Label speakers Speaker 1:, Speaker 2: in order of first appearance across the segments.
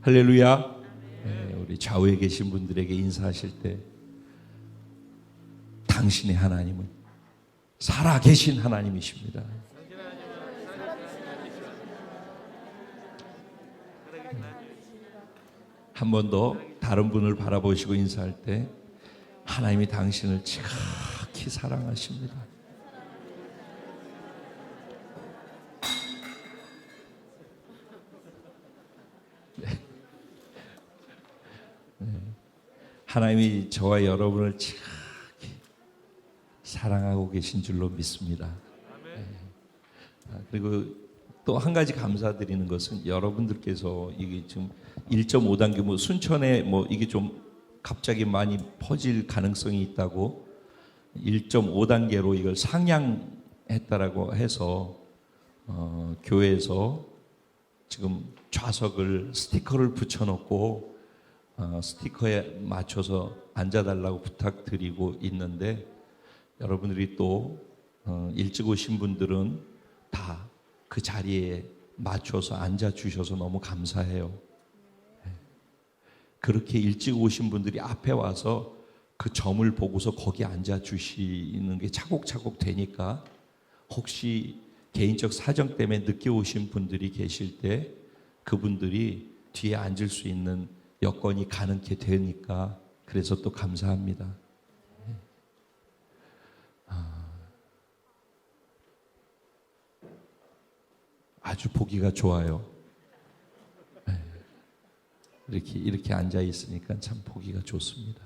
Speaker 1: 할렐루야. 네, 우리 좌우에 계신 분들에게 인사하실 때 당신의 하나님은 살아계신 하나님이십니다. 한 번 더 다른 분을 바라보시고 인사할 때 하나님이 당신을 지극히 사랑하십니다. 하나님이 저와 여러분을 지극히 사랑하고 계신 줄로 믿습니다. 그리고 또 한 가지 감사드리는 것은 여러분들께서 이게 지금 1.5단계 뭐 순천에 뭐 이게 좀 갑자기 많이 퍼질 가능성이 있다고 1.5단계로 이걸 상향했다라고 해서 교회에서 지금 좌석을 스티커를 붙여놓고 스티커에 맞춰서 앉아달라고 부탁드리고 있는데 여러분들이 또 일찍 오신 분들은 다 그 자리에 맞춰서 앉아주셔서 너무 감사해요. 그렇게 일찍 오신 분들이 앞에 와서 그 점을 보고서 거기 앉아주시는 게 차곡차곡 되니까 혹시 개인적 사정 때문에 늦게 오신 분들이 계실 때 그분들이 뒤에 앉을 수 있는 여건이 가능케 되니까 그래서 또 감사합니다. 아주 보기가 좋아요. 이렇게 앉아 있으니까 참 보기가 좋습니다.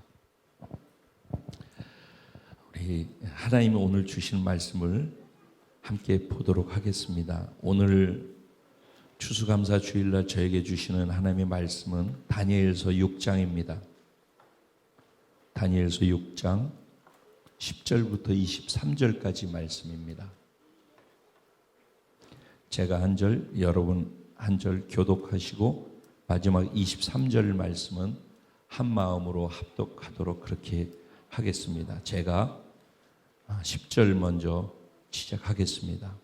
Speaker 1: 우리 하나님이 오늘 주신 말씀을 함께 보도록 하겠습니다. 오늘 추수감사 주일날 저에게 주시는 하나님의 말씀은 다니엘서 6장입니다. 다니엘서 6장 10절부터 23절까지 말씀입니다. 제가 한 절, 여러분 한 절 교독하시고 마지막 23절 말씀은 한 마음으로 합독하도록 그렇게 하겠습니다. 제가 10절 먼저 시작하겠습니다.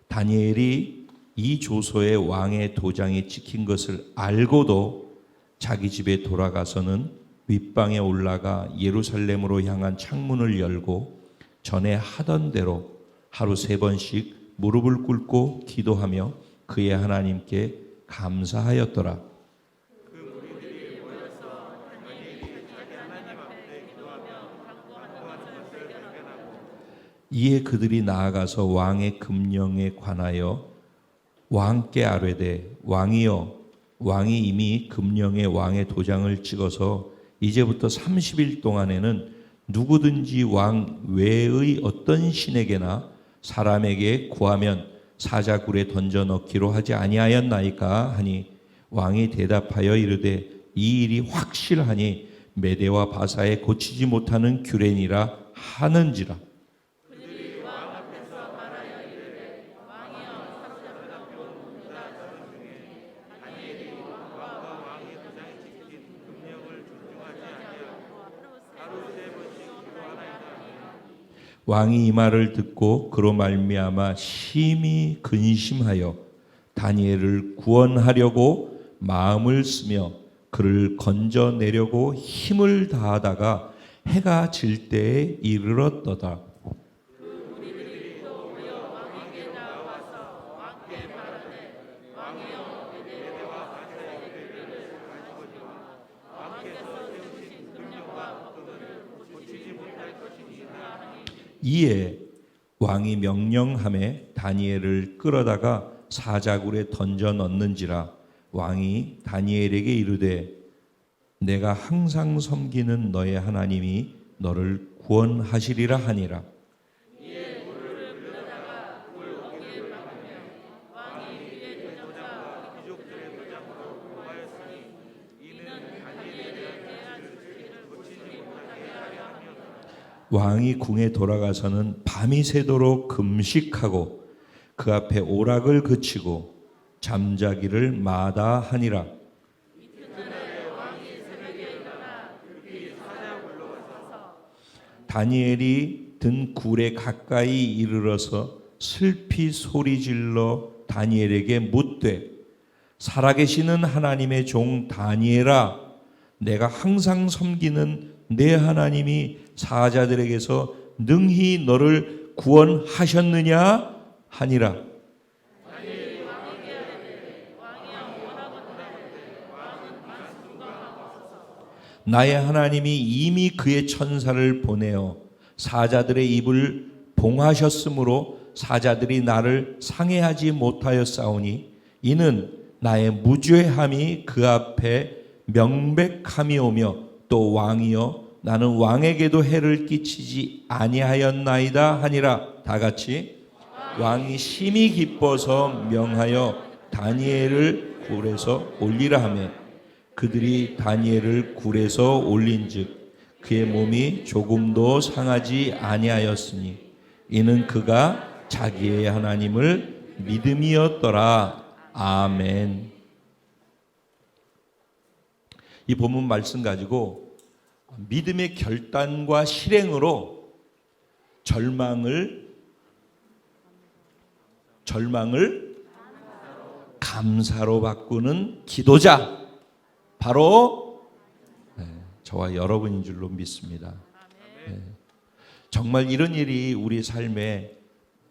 Speaker 1: 다니엘이 이 조서에 왕의 도장이 찍힌 것을 알고도 자기 집에 돌아가서는 윗방에 올라가 예루살렘으로 향한 창문을 열고 전에 하던 대로 하루 3번씩 무릎을 꿇고 기도하며 그의 하나님께 감사하였더라. 그 무리들이 모여서 다니엘이 자기 하나님 앞에 기도하며 간구하는 것을 발견하고 이에 그들이 나아가서 왕의 금령에 관하여 왕께 아뢰되 왕이여 왕이 이미 금령에 왕의 도장을 찍어서 이제부터 30일 동안에는 누구든지 왕 외의 어떤 신에게나 사람에게 구하면 사자굴에 던져 넣기로 하지 아니하였나이까 하니 왕이 대답하여 이르되 이 일이 확실하니 메대와 바사에 고치지 못하는 규례니라 하는지라. 그들이 왕 앞에서 말하여 이르되 왕이여 사로잡혀 온 유다 자손 중에 다니엘이 왕과 왕의 도장에 찍힌 금령을 존중하지 아니하고 하루 3번씩 기도하나이다. 왕이 이 말을 듣고 그로 말미암아 심히 근심하여 다니엘을 구원하려고 마음을 쓰며 그를 건져내려고 힘을 다하다가 해가 질 때에 이르렀도다. 그 무리들이 또 모여 왕에게 나와서 왕께 말하되 왕이여 메대와 바사의 규례를 가지고니와 왕께서 세우신 금령과 법도를 고치지 못할 것이니라 하니 이에 왕이 명령하매 다니엘을 끌어다가 사자굴에 던져 넣는지라. 왕이 다니엘에게 이르되 내가 항상 섬기는 너의 하나님이 너를 구원하시리라 하니라. 이에 물을 끌어다가 물 어귀에 박으며 왕이 그의 도장과 귀족들의 도장으로 구하였으니 이는 다니엘에 대한 죄를 고치지 못하게 하려 함이었다. 왕이 궁에 돌아가서는 밤이 새도록 금식하고 그 앞에 오락을 그치고 잠자기를 마다하니라. 이튿날에 왕이 새벽에 일어나 급히 사자굴로 가서 다니엘이 든 굴에 가까이 이르러서 슬피 소리질러 다니엘에게 묻되 살아계시는 하나님의 종 다니엘아, 내가 항상 섬기는 내 하나님이 사자들에게서 능히 너를 구원하셨느냐 하니라. 나의 하나님이 이미 그의 천사를 보내어 사자들의 입을 봉하셨으므로 사자들이 나를 상해하지 못하였사오니 이는 나의 무죄함이 그 앞에 명백함이오며 또 왕이여 나는 왕에게도 해를 끼치지 아니하였나이다 하니라. 다 같이 왕이 심히 기뻐서 명하여 다니엘을 굴에서 올리라 하며 그들이 다니엘을 굴에서 올린즉 그의 몸이 조금도 상하지 아니하였으니 이는 그가 자기의 하나님을 믿음이었더라. 아멘. 이 본문 말씀 가지고 믿음의 결단과 실행으로 절망을 감사로 바꾸는 기도자, 바로 저와 여러분인 줄로 믿습니다. 정말 이런 일이 우리 삶에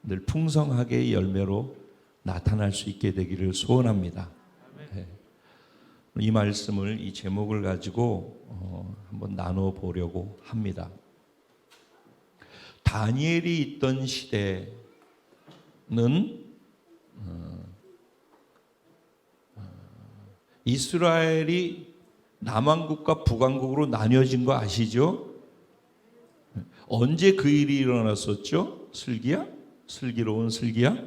Speaker 1: 늘 풍성하게 열매로 나타날 수 있게 되기를 소원합니다. 이 말씀을, 이 제목을 가지고 한번 나눠 보려고 합니다. 다니엘이 있던 시대는 이스라엘이 남왕국과 북왕국으로 나뉘어진 거 아시죠? 언제 그 일이 일어났었죠? 슬기로운 슬기야?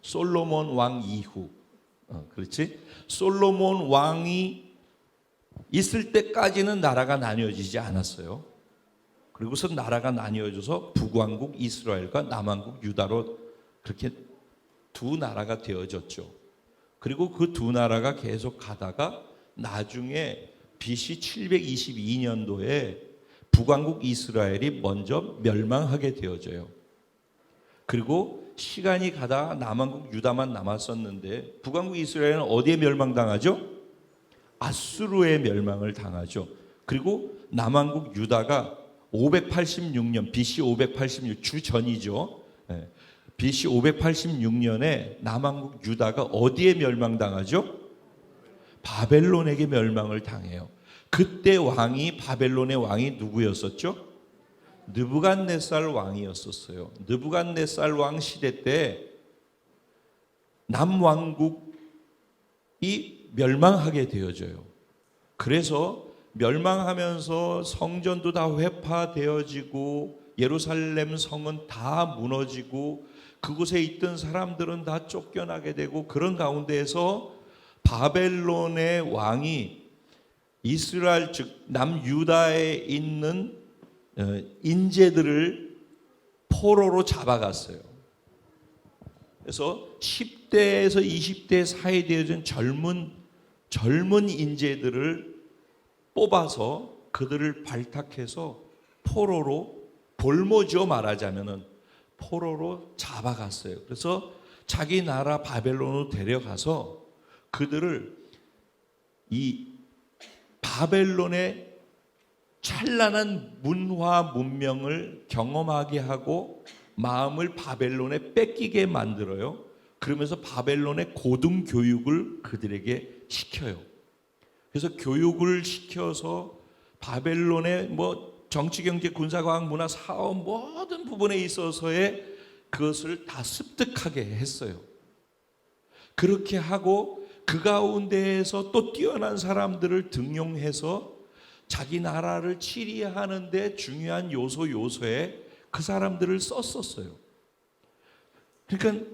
Speaker 1: 솔로몬 왕 이후. 그렇지? 솔로몬 왕이 있을 때까지는 나라가 나뉘어지지 않았어요. 그리고서 나라가 나뉘어져서 북왕국 이스라엘과 남왕국 유다로 그렇게 두 나라가 되어졌죠. 그리고 그 두 나라가 계속 가다가 나중에 BC 722년도에 북왕국 이스라엘이 먼저 멸망하게 되어져요. 그리고 시간이 가다가 남왕국 유다만 남았었는데 북왕국 이스라엘은 어디에 멸망당하죠? 아수르의 멸망을 당하죠. 그리고 남왕국 유다가 586년 BC 586 주전이죠. BC 586년에 남왕국 유다가 어디에 멸망당하죠? 바벨론에게 멸망을 당해요. 그때 왕이, 바벨론의 왕이 누구였었죠? 느부갓네살 왕이었었어요. 느부갓네살 왕 시대 때 남왕국이 멸망하게 되어져요. 그래서 멸망하면서 성전도 다 회파되어지고 예루살렘 성은 다 무너지고 그곳에 있던 사람들은 다 쫓겨나게 되고, 그런 가운데에서 바벨론의 왕이 이스라엘 즉 남유다에 있는 인재들을 포로로 잡아갔어요. 그래서 10대에서 20대 사이 되어진 젊은 인재들을 뽑아서 그들을 발탁해서 포로로, 볼모지어 말하자면은 포로로 잡아갔어요. 그래서 자기 나라 바벨론으로 데려가서 그들을 이 바벨론의 찬란한 문화 문명을 경험하게 하고 마음을 바벨론에 뺏기게 만들어요. 그러면서 바벨론의 고등 교육을 그들에게 시켜요. 그래서 교육을 시켜서 바벨론의 정치, 경제, 군사, 과학, 문화, 사업 모든 부분에 있어서의 그것을 다 습득하게 했어요. 그렇게 하고 그 가운데에서 또 뛰어난 사람들을 등용해서 자기 나라를 치리하는 데 중요한 요소에 그 사람들을 썼었어요. 그러니까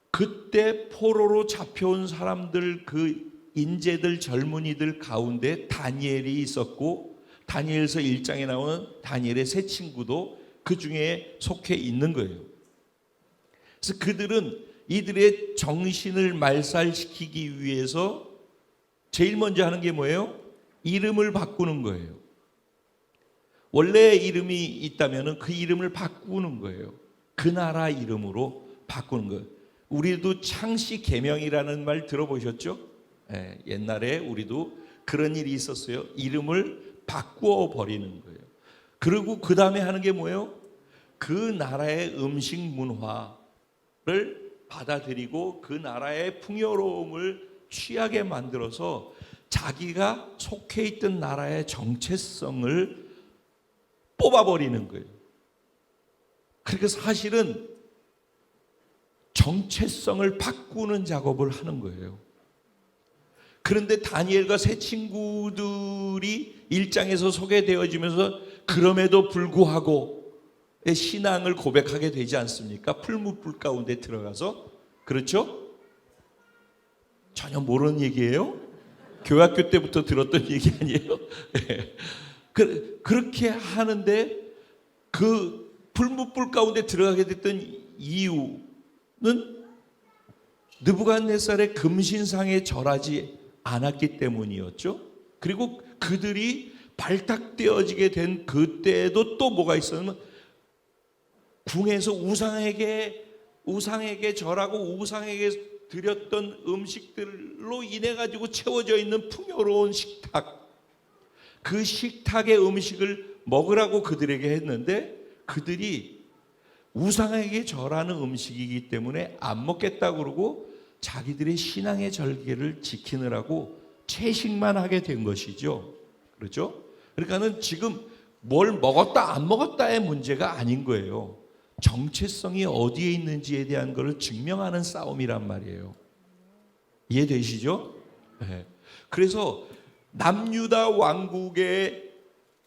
Speaker 1: 그때 포로로 잡혀온 사람들, 그 인재들, 젊은이들 가운데 다니엘이 있었고, 다니엘서 1장에 나오는 다니엘의 세 친구도 그 중에 속해 있는 거예요. 그래서 그들은 이들의 정신을 말살시키기 위해서 제일 먼저 하는 게 뭐예요? 이름을 바꾸는 거예요. 원래 이름이 있다면 그 이름을 바꾸는 거예요. 그 나라 이름으로 바꾸는 거예요. 우리도 창씨 계명이라는 말 들어보셨죠? 예, 옛날에 우리도 그런 일이 있었어요. 이름을 바꾸어 버리는 거예요. 그리고 그 다음에 하는 게 뭐예요? 그 나라의 음식 문화를 받아들이고 그 나라의 풍요로움을 취하게 만들어서 자기가 속해 있던 나라의 정체성을 뽑아버리는 거예요. 그러니까 사실은 정체성을 바꾸는 작업을 하는 거예요. 그런데 다니엘과 세 친구들이 1장에서 소개되어지면서 그럼에도 불구하고 신앙을 고백하게 되지 않습니까? 풀무불 가운데 들어가서. 그렇죠? 전혀 모르는 얘기예요. 교학교 때부터 들었던 얘기 아니에요. 그렇게 하는데 그 풀무불 가운데 들어가게 됐던 이유는 느부갓네살의 금신상에 절하지 않았기 때문이었죠. 그리고 그들이 발탁되어지게 된 그때에도 또 뭐가 있었냐면 궁에서 우상에게 절하고 우상에게 드렸던 음식들로 인해 가지고 채워져 있는 풍요로운 식탁, 그 식탁의 음식을 먹으라고 그들에게 했는데 그들이 우상에게 절하는 음식이기 때문에 안 먹겠다고 그러고 자기들의 신앙의 절개를 지키느라고 채식만 하게 된 것이죠. 그렇죠? 그러니까는 지금 뭘 먹었다 안 먹었다의 문제가 아닌 거예요. 정체성이 어디에 있는지에 대한 것을 증명하는 싸움이란 말이에요. 이해되시죠? 네. 그래서 남유다 왕국의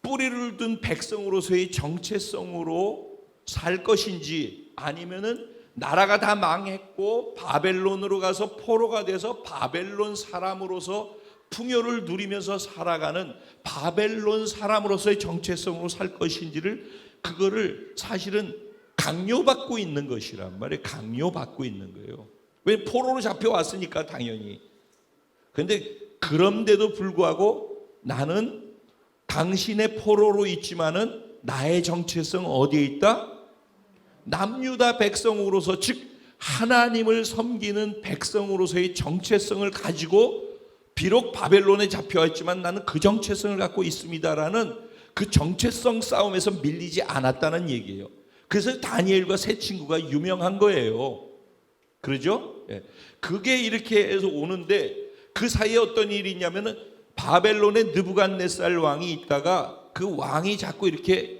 Speaker 1: 뿌리를 둔 백성으로서의 정체성으로 살 것인지 아니면은 나라가 다 망했고 바벨론으로 가서 포로가 돼서 바벨론 사람으로서 풍요를 누리면서 살아가는 바벨론 사람으로서의 정체성으로 살 것인지를 그거를 사실은 강요받고 있는 것이란 말이에요. 강요받고 있는 거예요. 왜? 포로로 잡혀왔으니까 당연히. 그런데 그런데도 불구하고 나는 당신의 포로로 있지만은 나의 정체성 어디에 있다? 남유다 백성으로서, 즉 하나님을 섬기는 백성으로서의 정체성을 가지고 비록 바벨론에 잡혀왔지만 나는 그 정체성을 갖고 있습니다라는 그 정체성 싸움에서 밀리지 않았다는 얘기예요. 그래서 다니엘과 세 친구가 유명한 거예요. 그러죠? 예. 그게 이렇게 해서 오는데 그 사이에 어떤 일이 있냐면은 바벨론에 느부갓네살 왕이 있다가 그 왕이 자꾸 이렇게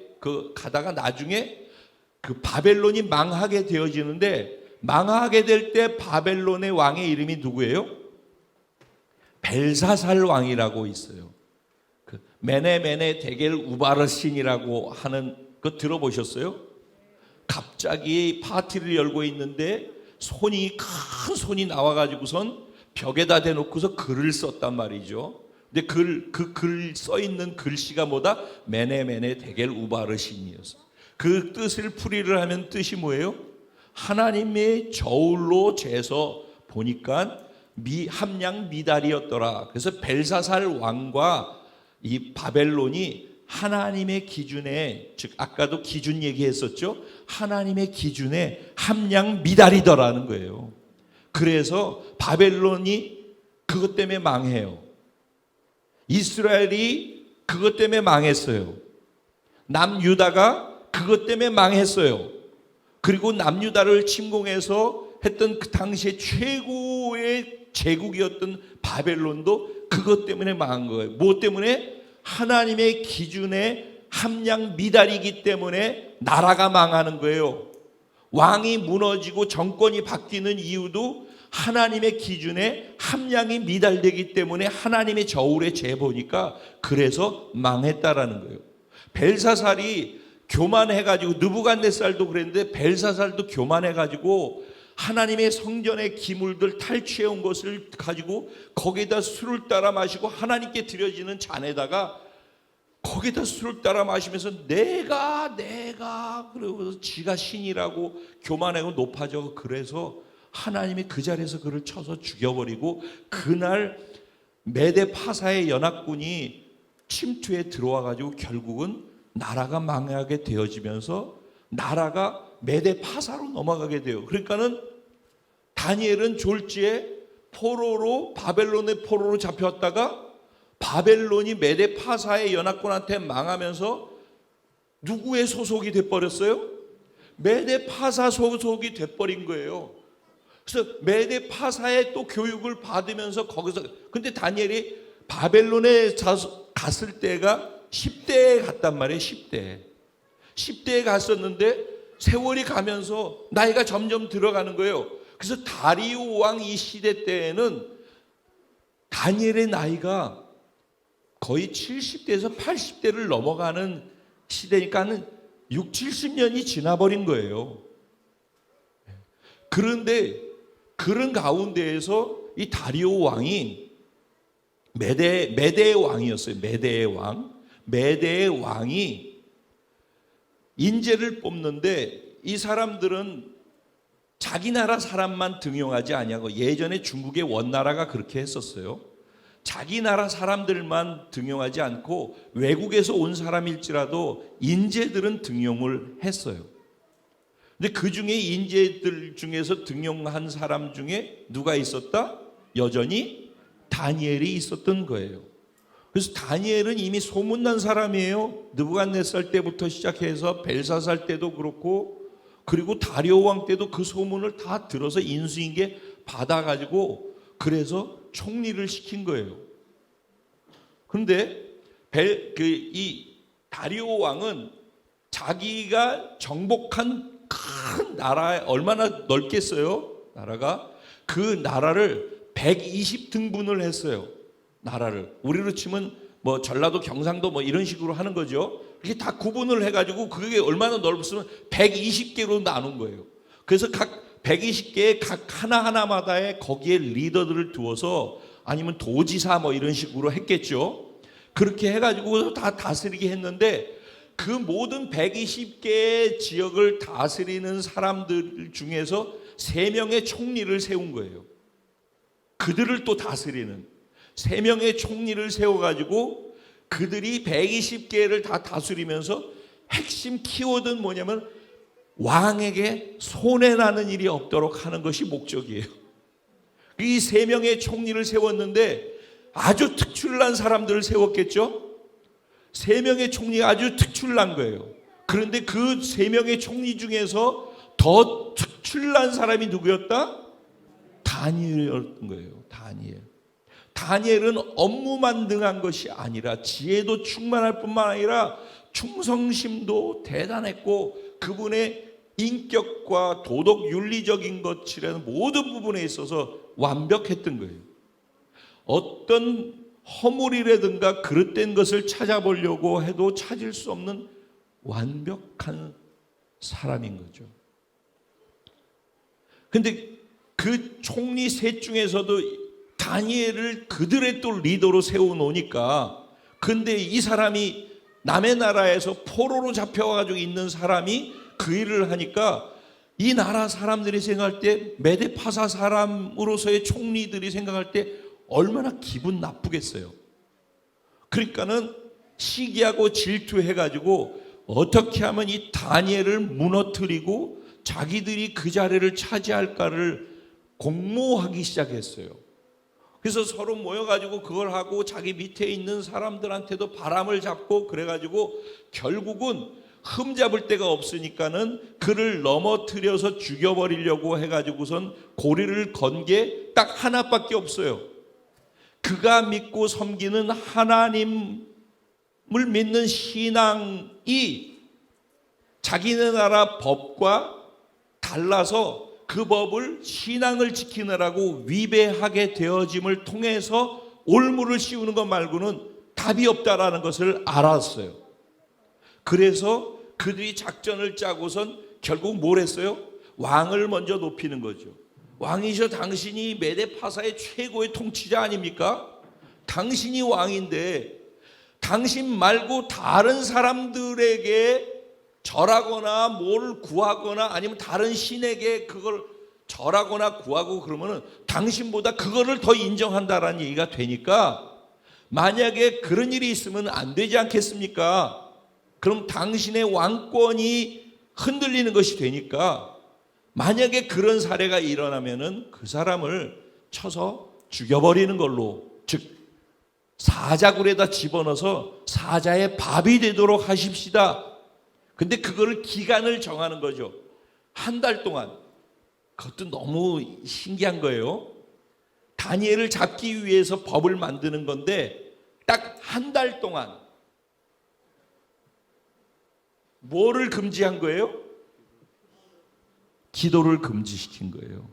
Speaker 1: 가다가 나중에 그 바벨론이 망하게 되어지는데 망하게 될 때 바벨론의 왕의 이름이 누구예요? 벨사살 왕이라고 있어요. 그 메네메네 데겔 우바르신이라고 하는 거 들어보셨어요? 갑자기 파티를 열고 있는데 큰 손이 나와가지고선 벽에다 대놓고서 글을 썼단 말이죠. 근데 그 글 써 있는 글씨가 뭐다? 메네메네 데겔 우바르신이었어. 그 뜻을 풀이를 하면 뜻이 뭐예요? 하나님의 저울로 재서 보니까 함량 미달이었더라. 그래서 벨사살 왕과 이 바벨론이 하나님의 기준에, 즉 아까도 기준 얘기했었죠. 하나님의 기준에 함량 미달이더라는 거예요. 그래서 바벨론이 그것 때문에 망해요. 이스라엘이 그것 때문에 망했어요. 남유다가 그것 때문에 망했어요. 그리고 남유다를 침공해서 했던 그 당시에 최고의 제국이었던 바벨론도 그것 때문에 망한 거예요. 뭐 때문에? 하나님의 기준에 함량 미달이기 때문에 나라가 망하는 거예요. 왕이 무너지고 정권이 바뀌는 이유도 하나님의 기준에 함량이 미달되기 때문에 하나님의 저울에 재보니까 그래서 망했다라는 거예요. 벨사살이 교만해가지고, 느부갓네살도 그랬는데 벨사살도 교만해가지고 하나님의 성전의 기물들 탈취해 온 것을 가지고 거기에다 술을 따라 마시고 하나님께 드려지는 잔에다가 거기에다 술을 따라 마시면서 내가 그러고서 지가 신이라고 교만하고 높아져. 그래서 하나님이 그 자리에서 그를 쳐서 죽여버리고 그날 메대 파사의 연합군이 침투에 들어와가지고 결국은 나라가 망하게 되어지면서 나라가 메대 파사로 넘어가게 돼요. 그러니까는 다니엘은 졸지에 포로로, 바벨론의 포로로 잡혔다가 바벨론이 메데 파사의 연합군한테 망하면서 누구의 소속이 돼버렸어요? 메데 파사 소속이 돼버린 거예요. 그래서 메데 파사의 또 교육을 받으면서 거기서, 근데 다니엘이 바벨론에 갔을 때가 10대에 갔단 말이에요. 10대에 갔었는데 세월이 가면서 나이가 점점 들어가는 거예요. 그래서 다리오 왕 이 시대 때에는 다니엘의 나이가 거의 70대에서 80대를 넘어가는 시대니까는 6, 70년이 지나버린 거예요. 그런데 그런 가운데에서 이 다리오 왕이 메대의 왕이었어요. 메대의 왕이 인재를 뽑는데 이 사람들은 자기 나라 사람만 등용하지 아니하고, 예전에 중국의 원나라가 그렇게 했었어요. 자기 나라 사람들만 등용하지 않고 외국에서 온 사람일지라도 인재들은 등용을 했어요. 근데 그 중에 인재들 중에서 등용한 사람 중에 누가 있었다? 여전히 다니엘이 있었던 거예요. 그래서 다니엘은 이미 소문난 사람이에요. 느부갓네살 때부터 시작해서 벨사살 때도 그렇고, 그리고 다리오 왕 때도 그 소문을 다 들어서 인수인계 받아가지고 그래서 총리를 시킨 거예요. 그런데 이 다리오 왕은 자기가 정복한 큰 나라에, 얼마나 넓겠어요? 나라가. 그 나라를 120등분을 했어요. 나라를 우리로 치면 뭐 전라도, 경상도 뭐 이런 식으로 하는 거죠. 이게 다 구분을 해가지고 그게 얼마나 넓었으면 120개로 나눈 거예요. 그래서 각 120개의 각 하나하나마다의 거기에 리더들을 두어서, 아니면 도지사 뭐 이런 식으로 했겠죠. 그렇게 해가지고 다 다스리게 했는데, 그 모든 120개의 지역을 다스리는 사람들 중에서 3명의 총리를 세운 거예요. 그들을 또 다스리는 3명의 총리를 세워가지고 그들이 120개를 다 다스리면서 핵심 키워드는 뭐냐면 왕에게 손해나는 일이 없도록 하는 것이 목적이에요. 이 3명의 총리를 세웠는데 아주 특출난 사람들을 세웠겠죠. 3명의 총리가 아주 특출난 거예요. 그런데 그 3명의 총리 중에서 더 특출난 사람이 누구였다? 다니엘이었던 거예요. 다니엘은 업무만 등한 것이 아니라 지혜도 충만할 뿐만 아니라 충성심도 대단했고, 그분의 인격과 도덕 윤리적인 것이라는 모든 부분에 있어서 완벽했던 거예요. 어떤 허물이라든가 그릇된 것을 찾아보려고 해도 찾을 수 없는 완벽한 사람인 거죠. 근데 그 총리 셋 중에서도 다니엘을 그들의 또 리더로 세워놓으니까, 근데 이 사람이 남의 나라에서 포로로 잡혀가지고 있는 사람이 그 일을 하니까 이 나라 사람들이 생각할 때, 메데파사 사람으로서의 총리들이 생각할 때 얼마나 기분 나쁘겠어요. 그러니까는 시기하고 질투해가지고 어떻게 하면 이 다니엘을 무너뜨리고 자기들이 그 자리를 차지할까를 공모하기 시작했어요. 그래서 서로 모여가지고 그걸 하고 자기 밑에 있는 사람들한테도 바람을 잡고 그래가지고 결국은 흠잡을 데가 없으니까는 그를 넘어뜨려서 죽여버리려고 해가지고선 고리를 건 게 딱 하나밖에 없어요. 그가 믿고 섬기는 하나님을 믿는 신앙이 자기네 나라 법과 달라서 그 법을, 신앙을 지키느라고 위배하게 되어짐을 통해서 올무를 씌우는 것 말고는 답이 없다라는 것을 알았어요. 그래서 그들이 작전을 짜고선 결국 뭘 했어요? 왕을 먼저 높이는 거죠. 왕이셔, 당신이 메데파사의 최고의 통치자 아닙니까? 당신이 왕인데 당신 말고 다른 사람들에게 절하거나 뭘 구하거나 아니면 다른 신에게 그걸 절하거나 구하고 그러면은 당신보다 그거를 더 인정한다라는 얘기가 되니까, 만약에 그런 일이 있으면 안 되지 않겠습니까? 그럼 당신의 왕권이 흔들리는 것이 되니까 만약에 그런 사례가 일어나면은 그 사람을 쳐서 죽여버리는 걸로, 즉 사자굴에다 집어넣어서 사자의 밥이 되도록 하십시다. 근데 그거를 기간을 정하는 거죠. 한 달 동안. 그것도 너무 신기한 거예요. 다니엘을 잡기 위해서 법을 만드는 건데 딱 한 달 동안 뭐를 금지한 거예요? 기도를 금지시킨 거예요.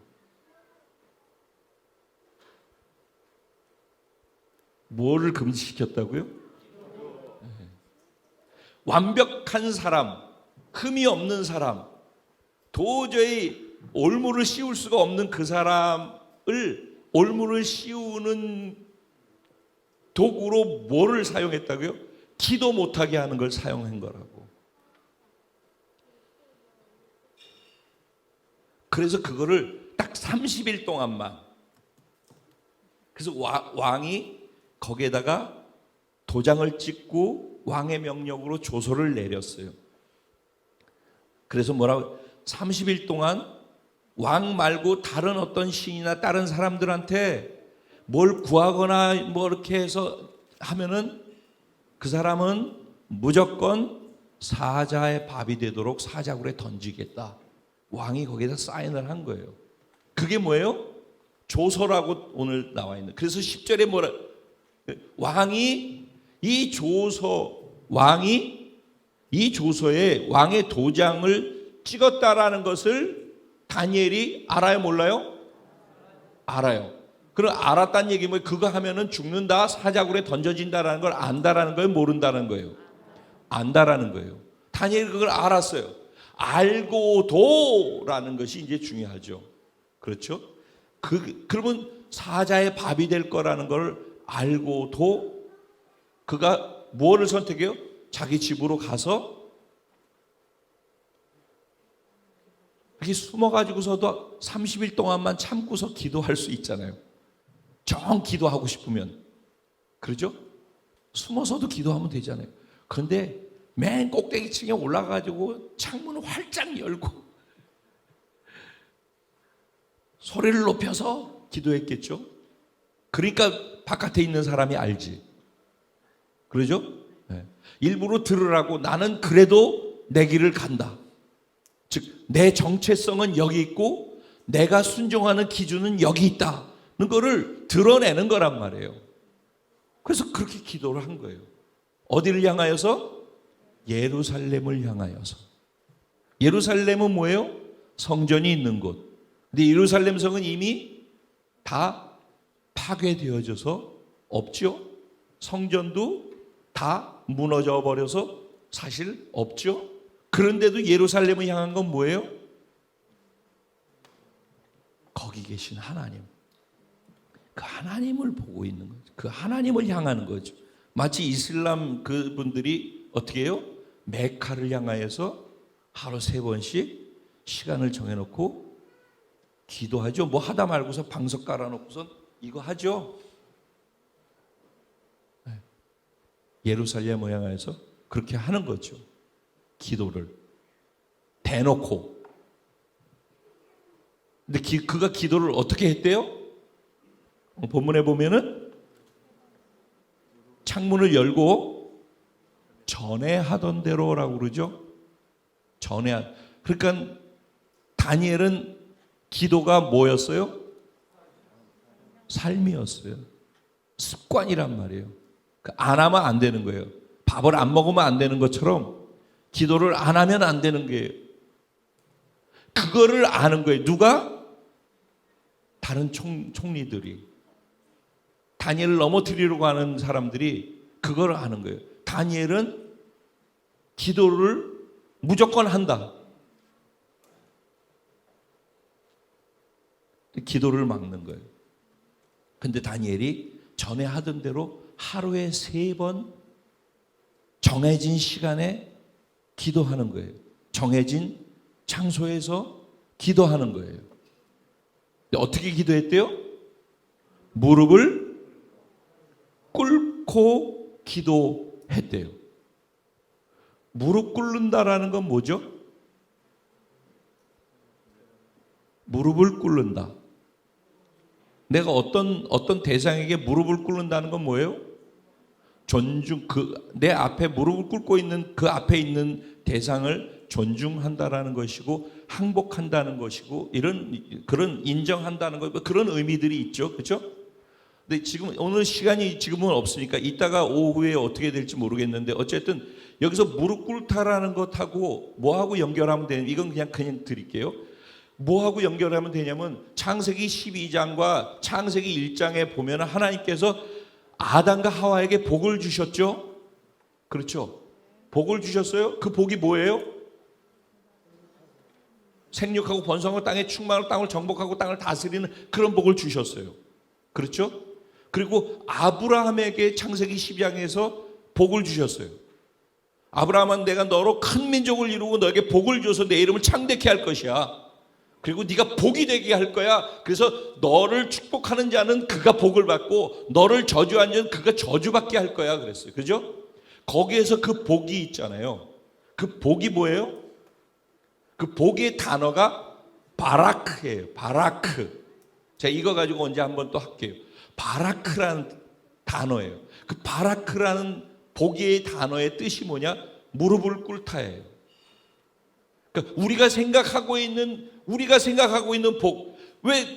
Speaker 1: 뭐를 금지시켰다고요? 완벽한 사람, 흠이 없는 사람, 도저히 올무를 씌울 수가 없는 그 사람을 올무를 씌우는 도구로 뭐를 사용했다고요? 기도 못하게 하는 걸 사용한 거라고. 그래서 그거를 딱 30일 동안만. 그래서 왕이 거기에다가 도장을 찍고 왕의 명령으로 조서를 내렸어요. 그래서 뭐라고? 30일 동안 왕 말고 다른 어떤 신이나 다른 사람들한테 뭘 구하거나 뭐 이렇게 해서 하면은 그 사람은 무조건 사자의 밥이 되도록 사자굴에 던지겠다. 왕이 거기에다 사인을 한 거예요. 그게 뭐예요? 조서라고 오늘 나와 있는. 그래서 10절에 뭐라? 왕이 이 조서에 왕의 도장을 찍었다라는 것을 다니엘이 알아요, 몰라요? 알아요. 그럼 알았다는 얘기 뭐예요? 그거 하면은 죽는다, 사자굴에 던져진다라는 걸 안다라는 거예요, 모른다는 거예요? 안다라는 거예요. 다니엘이 그걸 알았어요. 알고도라는 것이 이제 중요하죠. 그렇죠? 그러면 사자의 밥이 될 거라는 걸 알고도 그가 뭐를 선택해요? 자기 집으로 가서 이렇게 숨어가지고서도 30일 동안만 참고서 기도할 수 있잖아요. 정 기도하고 싶으면. 그러죠? 숨어서도 기도하면 되잖아요. 그런데 맨 꼭대기층에 올라가지고 창문을 활짝 열고 소리를 높여서 기도했겠죠. 그러니까 바깥에 있는 사람이 알지. 그러죠? 네. 일부러 들으라고 나는 그래도 내 길을 간다. 즉 내 정체성은 여기 있고 내가 순종하는 기준은 여기 있다는 거를 드러내는 거란 말이에요. 그래서 그렇게 기도를 한 거예요. 어디를 향하여서? 예루살렘을 향하여서. 예루살렘은 뭐예요? 성전이 있는 곳. 근데 예루살렘 성은 이미 다 파괴되어져서 없죠. 성전도 다 무너져 버려서 사실 없죠. 그런데도 예루살렘을 향한 건 뭐예요? 거기 계신 하나님. 그 하나님을 보고 있는 거죠. 그 하나님을 향하는 거죠. 마치 이슬람 그분들이 어떻게 해요? 메카를 향하여서 하루 3번씩 시간을 정해놓고 기도하죠. 뭐 하다 말고서 방석 깔아놓고선 이거 하죠. 예루살렘을 향하여서 그렇게 하는 거죠. 기도를 대놓고. 근데 그가 기도를 어떻게 했대요? 본문에 보면은 창문을 열고 전에 하던 대로라고 그러죠. 그러니까 다니엘은 기도가 뭐였어요? 삶이었어요. 습관이란 말이에요. 안 하면 안 되는 거예요. 밥을 안 먹으면 안 되는 것처럼 기도를 안 하면 안 되는 거예요. 그거를 아는 거예요. 누가? 다른 총리들이. 다니엘을 넘어뜨리려고 하는 사람들이 그걸 아는 거예요. 다니엘은 기도를 무조건 한다. 기도를 막는 거예요. 근데 다니엘이 전에 하던 대로 하루에 3번 정해진 시간에 기도하는 거예요. 정해진 장소에서 기도하는 거예요. 근데 어떻게 기도했대요? 무릎을 꿇고 기도했대요. 무릎 꿇는다라는 건 뭐죠? 무릎을 꿇는다. 내가 어떤 대상에게 무릎을 꿇는다는 건 뭐예요? 존중, 내 앞에 무릎을 꿇고 있는 그 앞에 있는 대상을 존중한다라는 것이고, 항복한다는 것이고, 그런 인정한다는 것, 그런 의미들이 있죠. 그렇죠? 근데 지금 오늘 시간이 지금은 없으니까 이따가 오후에 어떻게 될지 모르겠는데, 어쨌든 여기서 무릎 꿇다라는 것하고 뭐하고 연결하면 되는, 이건 그냥 드릴게요. 뭐하고 연결하면 되냐면 창세기 12장과 창세기 1장에 보면 하나님께서 아담과 하와에게 복을 주셨죠. 그렇죠? 복을 주셨어요. 그 복이 뭐예요? 생육하고 번성하고 땅에 충만하고 땅을 정복하고 땅을 다스리는 그런 복을 주셨어요. 그렇죠? 그리고 아브라함에게 창세기 12장에서 복을 주셨어요. 아브라함은 내가 너로 큰 민족을 이루고 너에게 복을 줘서 내 이름을 창대케 할 것이야. 그리고 네가 복이 되게 할 거야. 그래서 너를 축복하는 자는 그가 복을 받고 너를 저주하는 자는 그가 저주받게 할 거야 그랬어요. 그죠? 거기에서 그 복이 있잖아요. 그 복이 뭐예요? 그 복의 단어가 바라크예요. 바라크. 제가 이거 가지고 언제 한번 또 할게요. 바라크라는 단어예요. 그 바라크라는 복의 단어의 뜻이 뭐냐? 무릎을 꿇다예요. 그러니까 우리가 생각하고 있는 복, 왜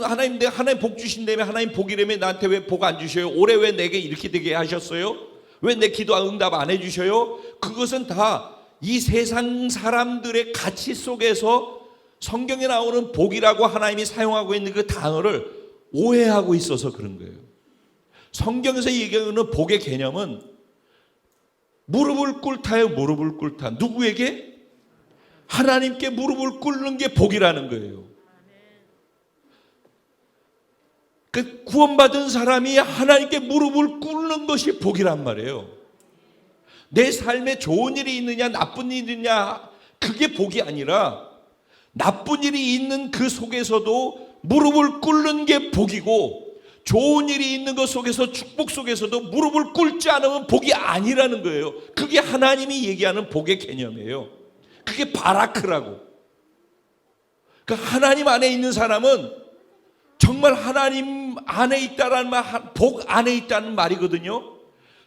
Speaker 1: 하나님 복 주신다며, 하나님 복이라며 나한테 왜 복 안 주셔요? 올해 왜 내게 이렇게 되게 하셨어요? 왜 내 기도 응답 안 해주셔요? 그것은 다 이 세상 사람들의 가치 속에서 성경에 나오는 복이라고 하나님이 사용하고 있는 그 단어를 오해하고 있어서 그런 거예요. 성경에서 얘기하는 복의 개념은 무릎을 꿇다요. 무릎을 꿇다. 누구에게? 하나님께 무릎을 꿇는 게 복이라는 거예요. 그 구원받은 사람이 하나님께 무릎을 꿇는 것이 복이란 말이에요. 내 삶에 좋은 일이 있느냐 나쁜 일이 있느냐 그게 복이 아니라, 나쁜 일이 있는 그 속에서도 무릎을 꿇는 게 복이고, 좋은 일이 있는 것 속에서, 축복 속에서도 무릎을 꿇지 않으면 복이 아니라는 거예요. 그게 하나님이 얘기하는 복의 개념이에요. 그게 바라크라고. 그러니까 하나님 안에 있는 사람은 정말 하나님 안에 있다라는 말, 복 안에 있다는 말이거든요.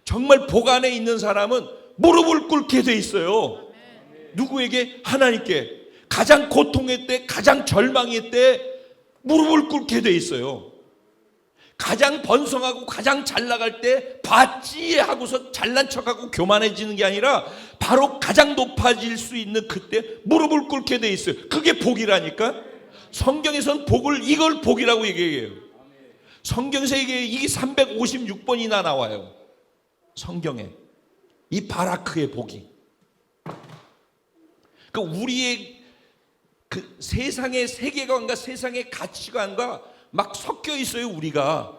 Speaker 1: 정말 복 안에 있는 사람은 무릎을 꿇게 돼 있어요. 누구에게? 하나님께. 가장 고통의 때, 가장 절망의 때 무릎을 꿇게 돼 있어요. 가장 번성하고 가장 잘 나갈 때 받지 하고서 잘난 척하고 교만해지는 게 아니라 바로 가장 높아질 수 있는 그때 무릎을 꿇게 돼 있어요. 그게 복이라니까. 성경에서는 이걸 복이라고 얘기해요. 성경에서 이게 356번이나 나와요. 성경에 이 바라크의 복이. 그러니까 우리의 그 세상의 세계관과 세상의 가치관과 막 섞여 있어요. 우리가.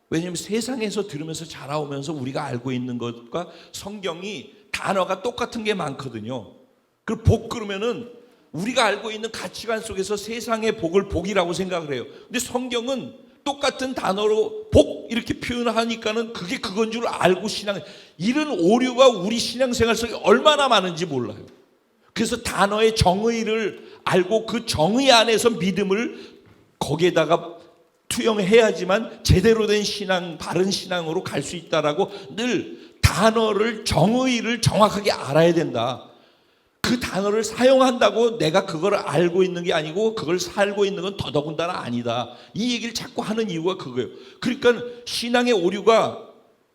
Speaker 1: 왜냐하면 세상에서 들으면서 자라오면서 우리가 알고 있는 것과 성경이 단어가 똑같은 게 많거든요. 그 복 그러면은 우리가 알고 있는 가치관 속에서 세상의 복을 복이라고 생각을 해요. 근데 성경은 똑같은 단어로 복 이렇게 표현하니까는 그게 그건 줄 알고 이런 오류가 우리 신앙생활 속에 얼마나 많은지 몰라요. 그래서 단어의 정의를 알고 그 정의 안에서 믿음을 거기에다가 투영해야지만 제대로 된 신앙, 바른 신앙으로 갈 수 있다라고 늘 단어를, 정의를 정확하게 알아야 된다. 그 단어를 사용한다고 내가 그걸 알고 있는 게 아니고 그걸 살고 있는 건 더더군다나 아니다. 이 얘기를 자꾸 하는 이유가 그거예요. 그러니까 신앙의 오류가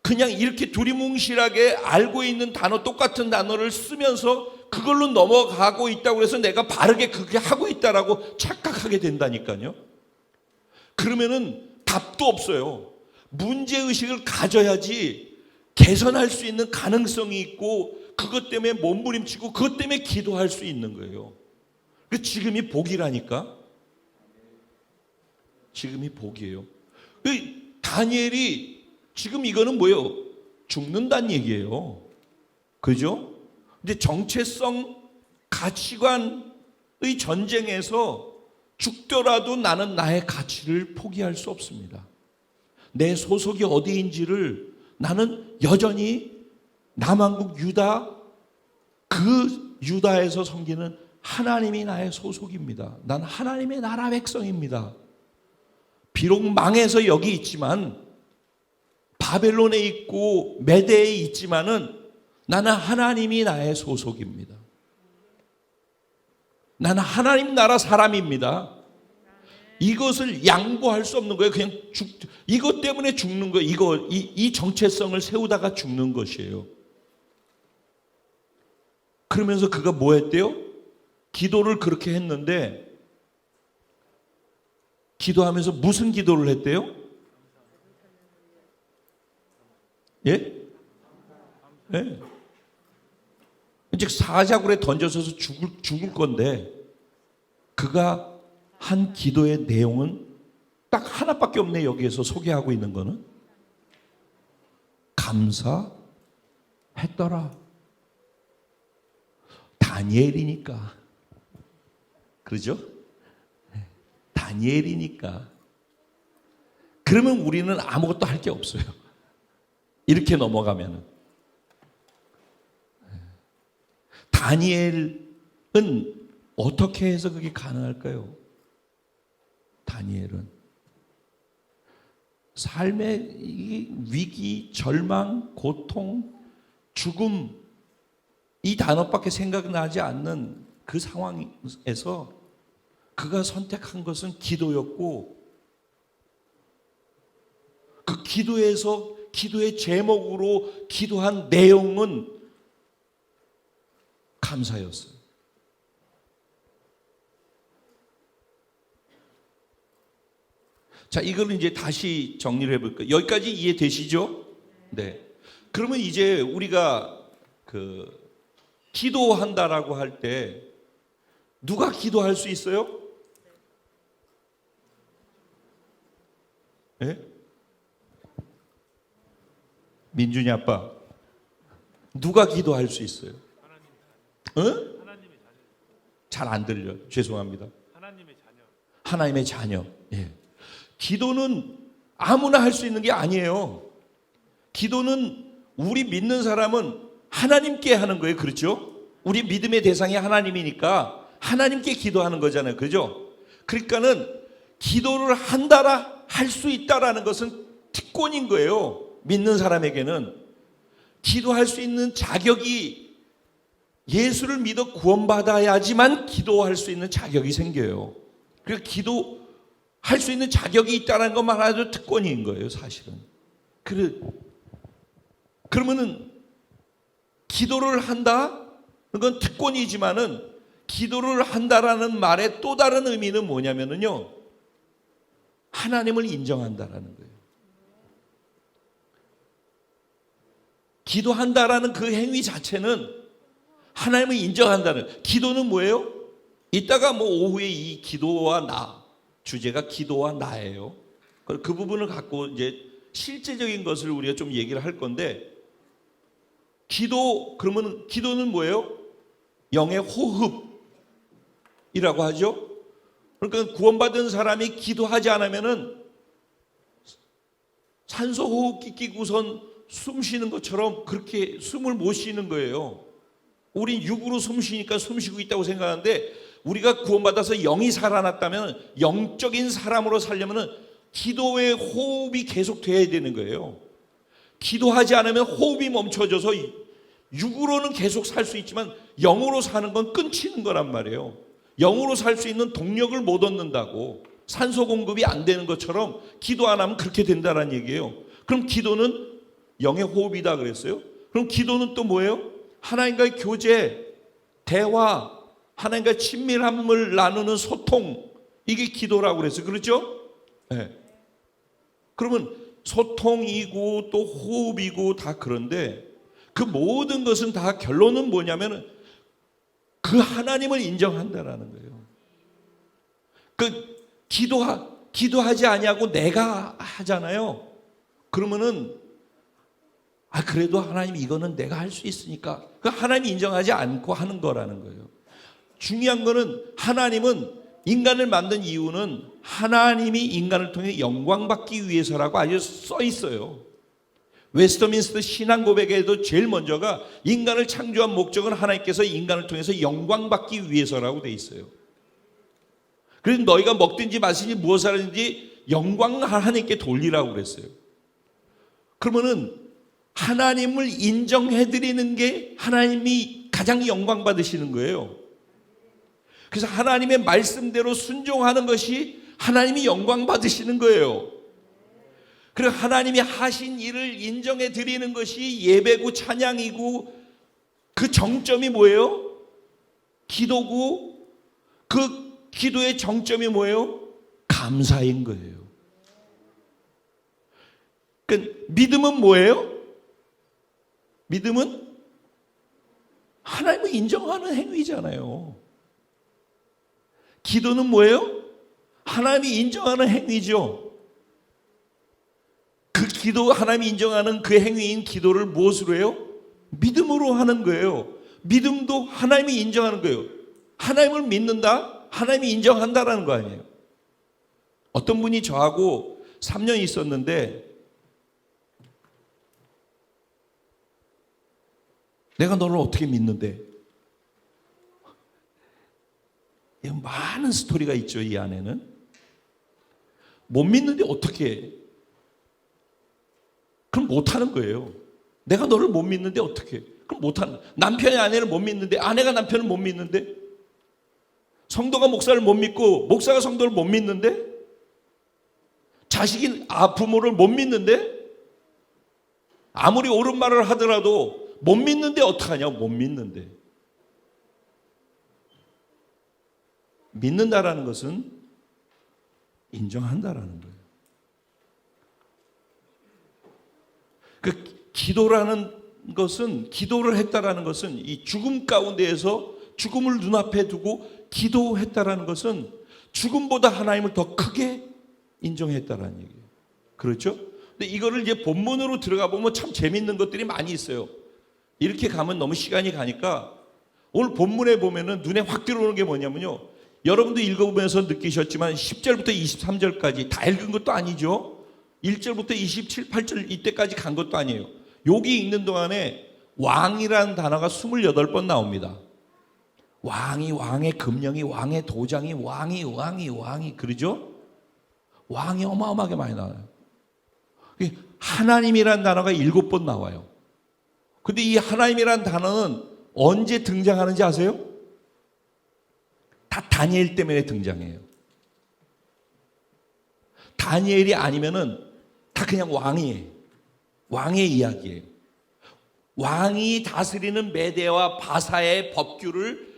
Speaker 1: 그냥 이렇게 두리뭉실하게 알고 있는 단어, 똑같은 단어를 쓰면서 그걸로 넘어가고 있다고 해서 내가 바르게 그렇게 하고 있다라고 착각하게 된다니까요. 그러면은 답도 없어요. 문제의식을 가져야지 개선할 수 있는 가능성이 있고, 그것 때문에 몸부림치고 그것 때문에 기도할 수 있는 거예요. 지금이 복이라니까. 지금이 복이에요. 다니엘이 지금 이거는 뭐예요? 죽는다는 얘기예요. 그죠? 근데 정체성 가치관의 전쟁에서 죽더라도 나는 나의 가치를 포기할 수 없습니다. 내 소속이 어디인지를 나는 여전히 남한국 유다, 그 유다에서 섬기는 하나님이 나의 소속입니다. 난 하나님의 나라 백성입니다. 비록 망해서 여기 있지만, 바벨론에 있고 메대에 있지만은 나는 하나님이 나의 소속입니다. 나는 하나님 나라 사람입니다. 이것을 양보할 수 없는 거예요. 그냥 이것 때문에 죽는 거예요. 이 정체성을 세우다가 죽는 것이에요. 그러면서 그가 뭐 했대요? 기도를 그렇게 했는데, 기도하면서 무슨 기도를 했대요? 예? 예. 즉 사자굴에 던져서서 죽을 건데, 그가 한 기도의 내용은 딱 하나밖에 없네. 여기에서 소개하고 있는 거는 감사했더라. 다니엘이니까. 그러죠? 다니엘이니까. 그러면 우리는 아무것도 할 게 없어요. 이렇게 넘어가면은. 다니엘은 어떻게 해서 그게 가능할까요? 다니엘은 삶의 위기, 절망, 고통, 죽음, 이 단어밖에 생각나지 않는 그 상황에서 그가 선택한 것은 기도였고, 그 기도에서 기도의 제목으로 기도한 내용은 감사였어요. 자, 이걸 이제 다시 정리를 해볼까요? 여기까지 이해되시죠? 네. 그러면 이제 우리가 기도한다라고 할 때 누가 기도할 수 있어요? 네? 민준이 아빠, 누가 기도할 수 있어요? 응? 잘 안 들려요. 죄송합니다. 하나님의 자녀. 예. 기도는 아무나 할 수 있는 게 아니에요. 기도는 우리 믿는 사람은 하나님께 하는 거예요. 그렇죠? 우리 믿음의 대상이 하나님이니까 하나님께 기도하는 거잖아요. 그죠? 그러니까는 기도를 한다라 할 수 있다라는 것은 특권인 거예요. 믿는 사람에게는 기도할 수 있는 자격이, 예수를 믿어 구원받아야지만 기도할 수 있는 자격이 생겨요. 그러니까 기도할 수 있는 자격이 있다는 것만 해도 특권인 거예요, 사실은. 그러면은 기도를 한다? 그건 특권이지만은 기도를 한다라는 말의 또 다른 의미는 뭐냐면은요, 하나님을 인정한다라는 거예요. 기도한다라는 그 행위 자체는 하나님을 인정한다는. 기도는 뭐예요? 이따가 오후에 이 기도와 나, 주제가 기도와 나예요. 그 부분을 갖고 이제 실제적인 것을 우리가 좀 얘기를 할 건데, 그러면 기도는 뭐예요? 영의 호흡이라고 하죠. 그러니까 구원받은 사람이 기도하지 않으면은 산소 호흡기 끼고선 숨 쉬는 것처럼 그렇게 숨을 못 쉬는 거예요. 우린 육으로 숨 쉬니까 숨 쉬고 있다고 생각하는데, 우리가 구원받아서 영이 살아났다면, 영적인 사람으로 살려면 기도의 호흡이 계속 돼야 되는 거예요. 기도하지 않으면 호흡이 멈춰져서 육으로는 계속 살 수 있지만 영으로 사는 건 끊기는 거란 말이에요. 영으로 살 수 있는 동력을 못 얻는다고, 산소 공급이 안 되는 것처럼 기도 안 하면 그렇게 된다는 얘기예요. 그럼 기도는 영의 호흡이다 그랬어요. 그럼 기도는 또 뭐예요? 하나님과의 교제, 대화, 하나님과의 친밀함을 나누는 소통, 이게 기도라고 그랬어요. 그렇죠? 네. 그러면 소통이고 또 호흡이고 다 그런데, 그 모든 것은 다 결론은 뭐냐면 그 하나님을 인정한다라는 거예요. 기도하지 아니하고 내가 하잖아요. 그러면은 그래도 하나님 이거는 내가 할 수 있으니까, 그 하나님이 인정하지 않고 하는 거라는 거예요. 중요한 거는, 하나님은 인간을 만든 이유는 하나님이 인간을 통해 영광 받기 위해서라고 아주 써 있어요. 웨스터민스터 신앙 고백에도 제일 먼저가 인간을 창조한 목적은 하나님께서 인간을 통해서 영광받기 위해서라고 돼 있어요. 그래서 너희가 먹든지 마시든지 무엇을 하든지 영광 하나님께 돌리라고 그랬어요. 그러면은 하나님을 인정해드리는 게 하나님이 가장 영광 받으시는 거예요. 그래서 하나님의 말씀대로 순종하는 것이 하나님이 영광 받으시는 거예요. 그리고 하나님이 하신 일을 인정해 드리는 것이 예배고 찬양이고, 그 정점이 뭐예요? 기도고, 그 기도의 정점이 뭐예요? 감사인 거예요. 그러니까 믿음은 뭐예요? 믿음은 하나님을 인정하는 행위잖아요. 기도는 뭐예요? 하나님이 인정하는 행위죠. 그 기도, 하나님이 인정하는 그 행위인 기도를 무엇으로 해요? 믿음으로 하는 거예요. 믿음도 하나님이 인정하는 거예요. 하나님을 믿는다? 하나님이 인정한다라는 거 아니에요. 어떤 분이 저하고 3년 있었는데, 내가 너를 어떻게 믿는데? 많은 스토리가 있죠, 이 안에는. 못 믿는데 어떻게 해? 그럼 못하는 거예요. 내가 너를 못 믿는데 어떻게 해? 그럼 못하는 거예요. 남편이 아내를 못 믿는데, 아내가 남편을 못 믿는데, 성도가 목사를 못 믿고 목사가 성도를 못 믿는데, 자식이 부모를 못 믿는데, 아무리 옳은 말을 하더라도 못 믿는데 어떡하냐고. 못 믿는데. 믿는다라는 것은 인정한다라는 거예요. 그 기도라는 것은, 기도를 했다라는 것은, 이 죽음 가운데에서 죽음을 눈앞에 두고 기도했다라는 것은 죽음보다 하나님을 더 크게 인정했다라는 얘기예요. 그렇죠? 근데 이거를 이제 본문으로 들어가 보면 참 재밌는 것들이 많이 있어요. 이렇게 가면 너무 시간이 가니까 오늘 본문에 보면은 눈에 확 들어오는 게 뭐냐면요, 여러분도 읽어보면서 느끼셨지만 10절부터 23절까지 다 읽은 것도 아니죠. 1절부터 27, 8절 이때까지 간 것도 아니에요. 여기 읽는 동안에 왕이라는 단어가 28번 나옵니다. 왕이, 왕의 금령이, 왕의 도장이, 왕이 그러죠? 왕이 어마어마하게 많이 나와요. 하나님이라는 단어가 7번 나와요. 근데 이 하나님이라는 단어는 언제 등장하는지 아세요? 다 다니엘 때문에 등장해요. 다니엘이 아니면은 다 그냥 왕이에요. 왕의 이야기예요. 왕이 다스리는 메대와 바사의 법규를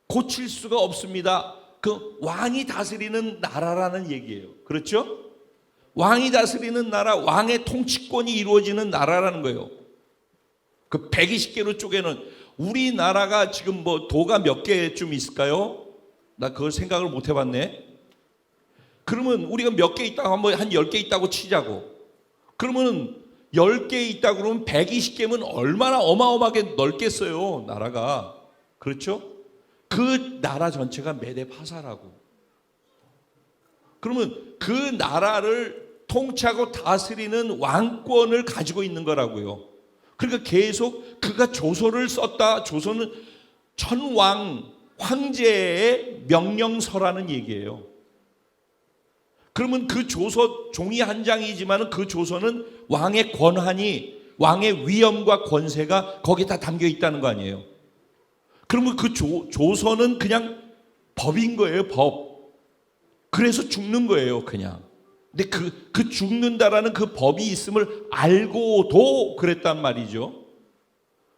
Speaker 1: 고칠 수가 없습니다. 그 왕이 다스리는 나라라는 얘기예요. 그렇죠? 왕이 다스리는 나라, 왕의 통치권이 이루어지는 나라라는 거예요. 그 120개로 쪼개는, 우리나라가 지금 뭐 도가 몇 개쯤 있을까요? 나 그걸 생각을 못 해봤네. 그러면 우리가 몇 개 있다고 한번 한 10개 있다고 치자고. 그러면 10개 있다고 그러면 120개면 얼마나 어마어마하게 넓겠어요, 나라가. 그렇죠? 그 나라 전체가 메대 파사라고. 그러면 그 나라를 통치하고 다스리는 왕권을 가지고 있는 거라고요. 그러니까 계속 그가 조서를 썼다. 조서는 천왕, 황제의 명령서라는 얘기예요. 그러면 그 조서, 종이 한 장이지만 그 조서는 왕의 권한이, 왕의 위엄과 권세가 거기에 다 담겨 있다는 거 아니에요. 그러면 그 조서는 그냥 법인 거예요, 법. 그래서 죽는 거예요, 그냥. 근데 그 죽는다라는 그 법이 있음을 알고도 그랬단 말이죠.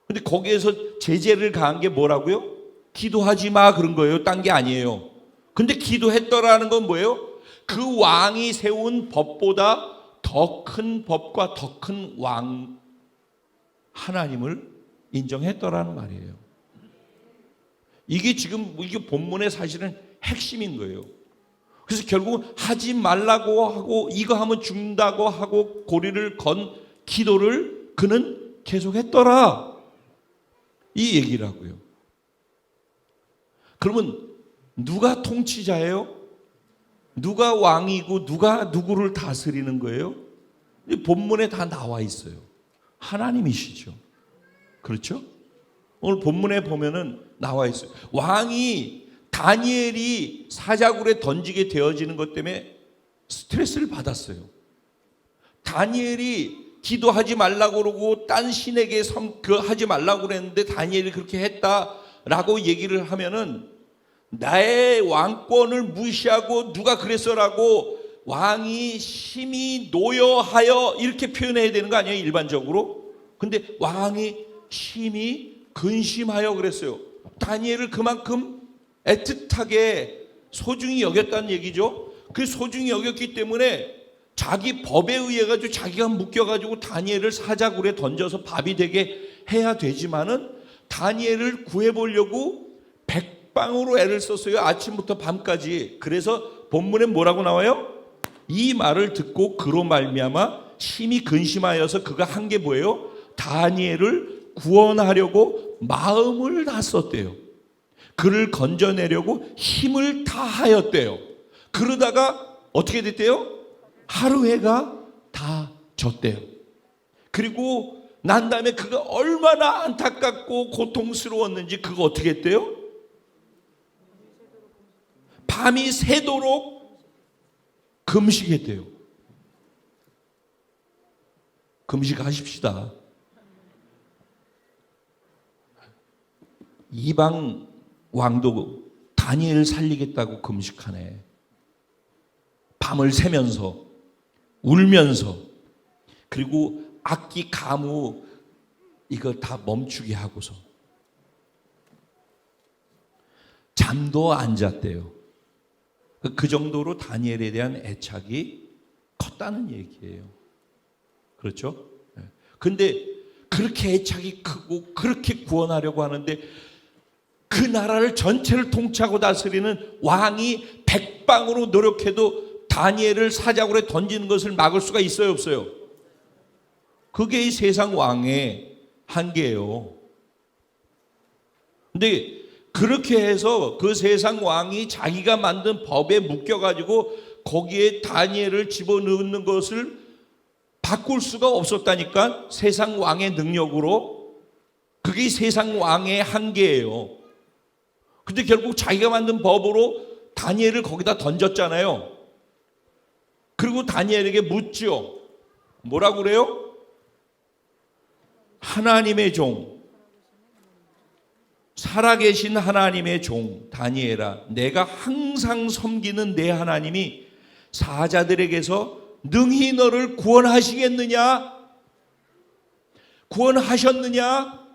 Speaker 1: 근데 거기에서 제재를 가한 게 뭐라고요? 기도하지 마, 그런 거예요. 딴 게 아니에요. 근데 기도했더라는 건 뭐예요? 그 왕이 세운 법보다 더 큰 법과 더 큰 왕, 하나님을 인정했더라는 말이에요. 이게 지금 이게 본문의 사실은 핵심인 거예요. 그래서 결국 하지 말라고 하고 이거 하면 죽는다고 하고 고리를 건 기도를 그는 계속했더라, 이 얘기라고요. 그러면 누가 통치자예요? 누가 왕이고 누가 누구를 다스리는 거예요? 본문에 다 나와 있어요. 하나님이시죠. 그렇죠? 오늘 본문에 보면은 나와 있어요. 왕이 다니엘이 사자굴에 던지게 되어지는 것 때문에 스트레스를 받았어요. 다니엘이 기도하지 말라고 그러고 딴 신에게 하지 말라고 그랬는데 다니엘이 그렇게 했다라고 얘기를 하면은 나의 왕권을 무시하고 누가 그랬어라고 왕이 심히 노여하여 이렇게 표현해야 되는 거 아니에요, 일반적으로? 근데 왕이 심히 근심하여 그랬어요. 다니엘을 그만큼 애틋하게 소중히 여겼다는 얘기죠. 그 소중히 여겼기 때문에 자기 법에 의해 가지고 자기가 묶여가지고 다니엘을 사자굴에 던져서 밥이 되게 해야 되지만은 다니엘을 구해보려고 백방으로 애를 썼어요. 아침부터 밤까지. 그래서 본문에 뭐라고 나와요? 이 말을 듣고 그로 말미암아 심히 근심하여서 그가 한 게 뭐예요? 다니엘을 구원하려고 마음을 다 썼대요. 그를 건져내려고 힘을 다하였대요. 그러다가 어떻게 됐대요? 하루 해가 다 졌대요. 그리고 난 다음에 그가 얼마나 안타깝고 고통스러웠는지 그거 어떻게 했대요? 밤이 새도록 금식했대요. 금식하십시다. 이방 왕도 다니엘 살리겠다고 금식하네. 밤을 새면서 울면서 그리고 악기 가무 이거 다 멈추게 하고서 잠도 안 잤대요. 그 정도로 다니엘에 대한 애착이 컸다는 얘기예요. 그렇죠? 근데 그렇게 애착이 크고 그렇게 구원하려고 하는데 그 나라를 전체를 통치하고 다스리는 왕이 백방으로 노력해도 다니엘을 사자굴에 던지는 것을 막을 수가 있어요, 없어요? 그게 이 세상 왕의 한계예요. 근데 그렇게 해서 그 세상 왕이 자기가 만든 법에 묶여가지고 거기에 다니엘을 집어넣는 것을 바꿀 수가 없었다니까. 세상 왕의 능력으로. 그게 세상 왕의 한계예요. 근데 결국 자기가 만든 법으로 다니엘을 거기다 던졌잖아요. 그리고 다니엘에게 묻죠. 뭐라고 그래요? 하나님의 종, 살아계신 하나님의 종 다니엘아, 내가 항상 섬기는 내 하나님이 사자들에게서 능히 너를 구원하시겠느냐? 구원하셨느냐?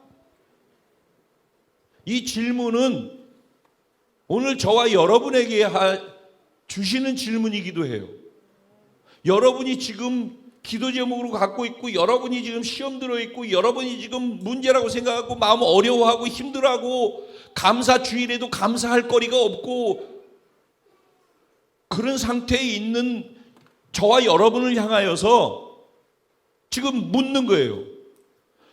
Speaker 1: 이 질문은 오늘 저와 여러분에게 주시는 질문이기도 해요. 여러분이 지금 기도 제목으로 갖고 있고, 여러분이 지금 시험 들어있고, 여러분이 지금 문제라고 생각하고 마음 어려워하고 힘들어하고 감사 주일에도 감사할 거리가 없고 그런 상태에 있는 저와 여러분을 향하여서 지금 묻는 거예요.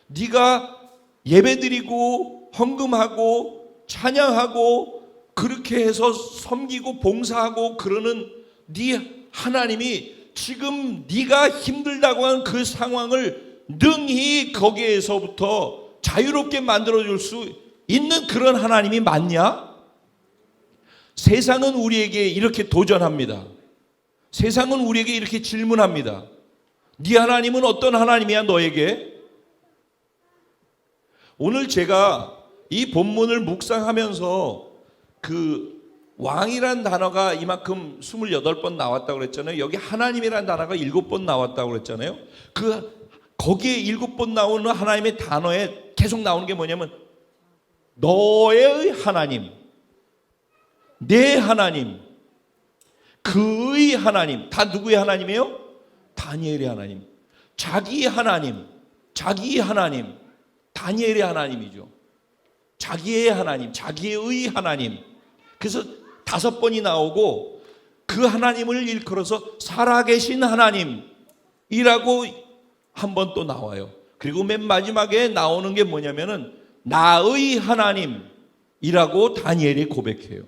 Speaker 1: 네가 예배드리고 헌금하고 찬양하고 그렇게 해서 섬기고 봉사하고 그러는 네 하나님이 지금 네가 힘들다고 하는 그 상황을 능히 거기에서부터 자유롭게 만들어줄 수 있는 그런 하나님이 맞냐? 세상은 우리에게 이렇게 도전합니다. 세상은 우리에게 이렇게 질문합니다. 네 하나님은 어떤 하나님이야 너에게? 오늘 제가 이 본문을 묵상하면서 그 왕이란 단어가 이만큼 28번 나왔다고 그랬잖아요. 여기 하나님이란 단어가 7번 나왔다고 그랬잖아요. 거기에 7번 나오는 하나님의 단어에 계속 나오는 게 뭐냐면 너의 하나님, 내 하나님, 그의 하나님. 다 누구의 하나님이에요? 다니엘의 하나님. 자기의 하나님, 자기의 하나님, 다니엘의 하나님이죠. 자기의 하나님, 자기의 하나님. 그래서 5번이 나오고 그 하나님을 일컬어서 살아계신 하나님이라고 한 번 또 나와요. 그리고 맨 마지막에 나오는 게 뭐냐면은 나의 하나님이라고 다니엘이 고백해요.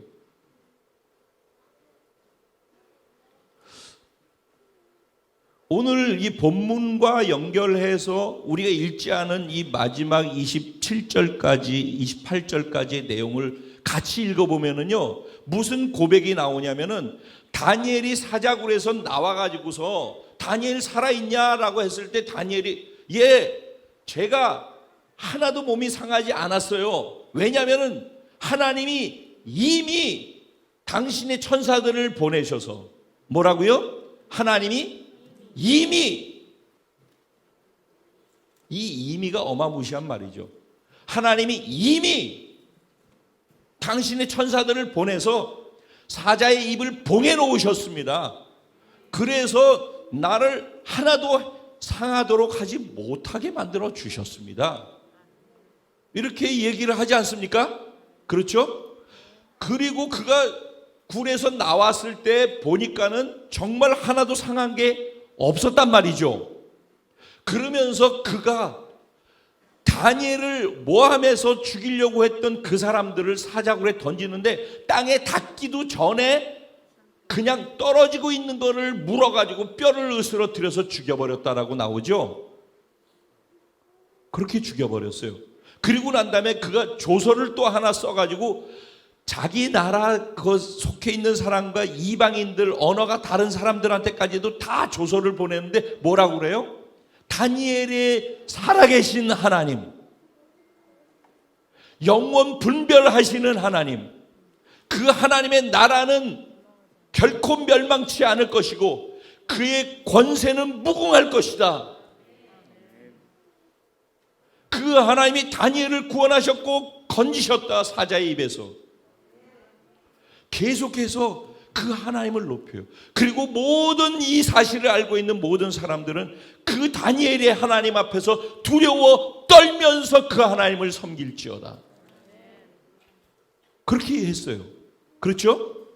Speaker 1: 오늘 이 본문과 연결해서 우리가 읽지 않은 이 마지막 27절까지 28절까지의 내용을 같이 읽어보면은요, 무슨 고백이 나오냐면은 다니엘이 사자굴에서 나와가지고서 다니엘 살아있냐라고 했을 때 다니엘이 제가 하나도 몸이 상하지 않았어요. 왜냐하면은 하나님이 이미 당신의 천사들을 보내셔서 뭐라고요? 하나님이 이미, 이 이미가 어마무시한 말이죠. 하나님이 이미 당신의 천사들을 보내서 사자의 입을 봉해 놓으셨습니다. 그래서 나를 하나도 상하도록 하지 못하게 만들어 주셨습니다. 이렇게 얘기를 하지 않습니까? 그렇죠? 그리고 그가 굴에서 나왔을 때 보니까는 정말 하나도 상한 게 없었단 말이죠. 그러면서 그가 다니엘을 모함해서 죽이려고 했던 그 사람들을 사자굴에 던지는데 땅에 닿기도 전에 그냥 떨어지고 있는 거를 물어가지고 뼈를 으스러뜨려서 죽여버렸다라고 나오죠. 그렇게 죽여버렸어요. 그리고 난 다음에 그가 조서를 또 하나 써가지고 자기 나라 그 속해 있는 사람과 이방인들, 언어가 다른 사람들한테까지도 다 조서를 보냈는데 뭐라고 그래요? 다니엘의 살아계신 하나님, 영원 분별하시는 하나님, 그 하나님의 나라는 결코 멸망치 않을 것이고 그의 권세는 무궁할 것이다. 그 하나님이 다니엘을 구원하셨고 건지셨다, 사자의 입에서. 계속해서 그 하나님을 높여요. 그리고 모든 이 사실을 알고 있는 모든 사람들은 그 다니엘의 하나님 앞에서 두려워 떨면서 그 하나님을 섬길지어다. 그렇게 했어요. 그렇죠?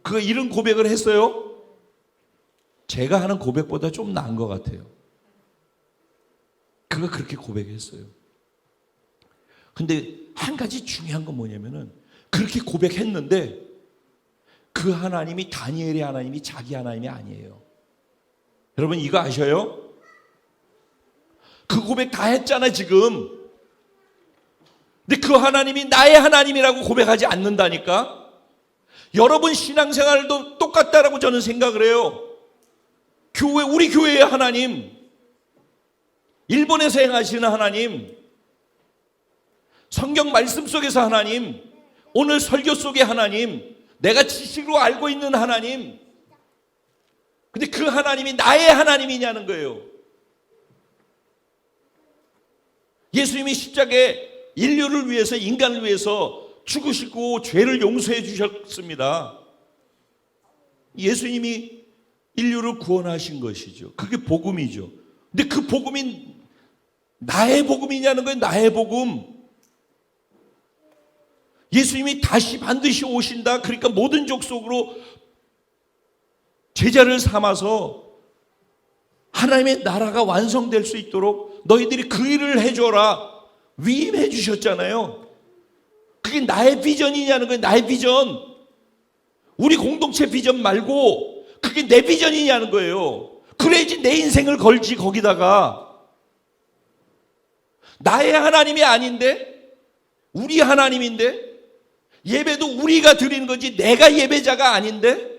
Speaker 1: 그가 이런 고백을 했어요. 제가 하는 고백보다 좀 나은 것 같아요. 그가 그렇게 고백했어요. 근데 한 가지 중요한 건 뭐냐면은 그렇게 고백했는데 그 하나님이 다니엘의 하나님이 자기 하나님이 아니에요. 여러분 이거 아셔요? 그 고백 다 했잖아 지금. 근데 그 하나님이 나의 하나님이라고 고백하지 않는다니까. 여러분 신앙생활도 똑같다라고 저는 생각을 해요. 우리 교회의 하나님, 일본에서 행하시는 하나님, 성경 말씀 속에서 하나님, 오늘 설교 속의 하나님, 내가 지식으로 알고 있는 하나님. 근데 그 하나님이 나의 하나님이냐는 거예요. 예수님이 십자가에 인류를 위해서, 인간을 위해서 죽으시고 죄를 용서해 주셨습니다. 예수님이 인류를 구원하신 것이죠. 그게 복음이죠. 근데 그 복음이 나의 복음이냐는 거예요. 나의 복음. 예수님이 다시 반드시 오신다. 그러니까 모든 족속으로 제자를 삼아서 하나님의 나라가 완성될 수 있도록 너희들이 그 일을 해줘라. 위임해 주셨잖아요. 그게 나의 비전이냐는 거예요. 나의 비전. 우리 공동체 비전 말고 그게 내 비전이냐는 거예요. 그래야지 내 인생을 걸지. 거기다가 나의 하나님이 아닌데 우리 하나님인데 예배도 우리가 드리는 거지 내가 예배자가 아닌데.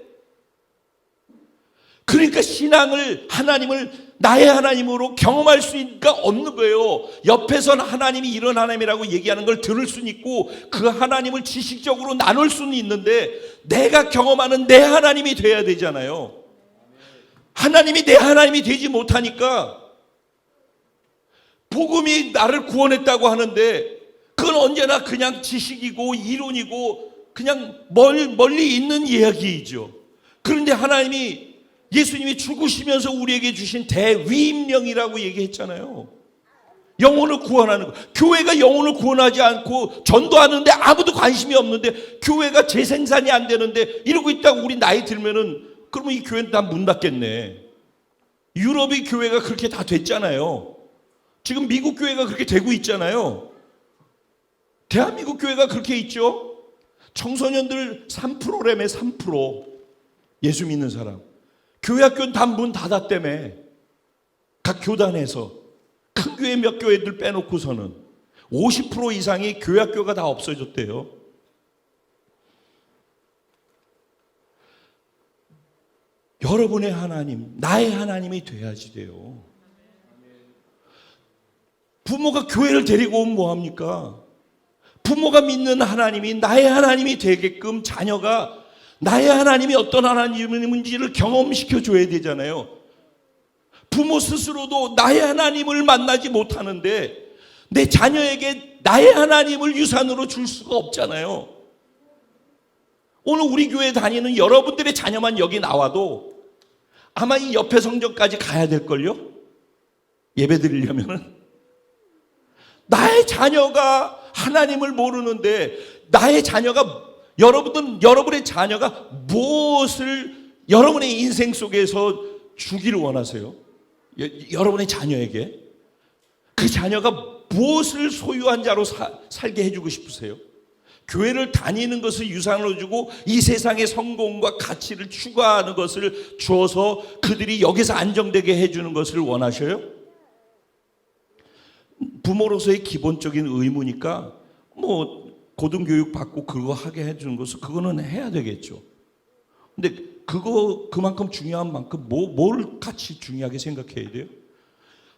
Speaker 1: 그러니까 신앙을, 하나님을 나의 하나님으로 경험할 수가 없는 거예요. 옆에선 하나님이 이런 하나님이라고 얘기하는 걸 들을 수는 있고 그 하나님을 지식적으로 나눌 수는 있는데 내가 경험하는 내 하나님이 돼야 되잖아요. 하나님이 내 하나님이 되지 못하니까 복음이 나를 구원했다고 하는데 그건 언제나 그냥 지식이고 이론이고 그냥 멀리 있는 이야기이죠. 그런데 하나님이, 예수님이 죽으시면서 우리에게 주신 대위임령이라고 얘기했잖아요. 영혼을 구원하는 거. 교회가 영혼을 구원하지 않고 전도하는데 아무도 관심이 없는데 교회가 재생산이 안 되는데 이러고 있다고 우리 나이 들면은 그러면 이 교회는 다 문 닫겠네. 유럽의 교회가 그렇게 다 됐잖아요. 지금 미국 교회가 그렇게 되고 있잖아요. 대한민국 교회가 그렇게 있죠. 청소년들 3%라며 3%. 예수 믿는 사람. 교회 학교는 다 문 닫았다며. 각 교단에서 큰 교회 몇 교회들 빼놓고서는 50% 이상이 교회 학교가 다 없어졌대요. 여러분의 하나님, 나의 하나님이 돼야지 돼요. 부모가 교회를 데리고 오면 뭐합니까? 부모가 믿는 하나님이 나의 하나님이 되게끔 자녀가 나의 하나님이 어떤 하나님인지를 경험시켜 줘야 되잖아요. 부모 스스로도 나의 하나님을 만나지 못하는데 내 자녀에게 나의 하나님을 유산으로 줄 수가 없잖아요. 오늘 우리 교회 다니는 여러분들의 자녀만 여기 나와도 아마 이 옆에 성전까지 가야 될걸요? 예배 드리려면은. 나의 자녀가 하나님을 모르는데 나의 자녀가 여러분의 자녀가 무엇을 여러분의 인생 속에서 주기를 원하세요? 여러분의 자녀에게 그 자녀가 무엇을 소유한 자로 살게 해주고 싶으세요? 교회를 다니는 것을 유산으로 주고 이 세상의 성공과 가치를 추구하는 것을 주어서 그들이 여기서 안정되게 해주는 것을 원하셔요? 부모로서의 기본적인 의무니까 뭐 고등교육 받고 그거 하게 해주는 것은 그거는 해야 되겠죠. 근데 그만큼 중요한 만큼 뭘 같이 중요하게 생각해야 돼요?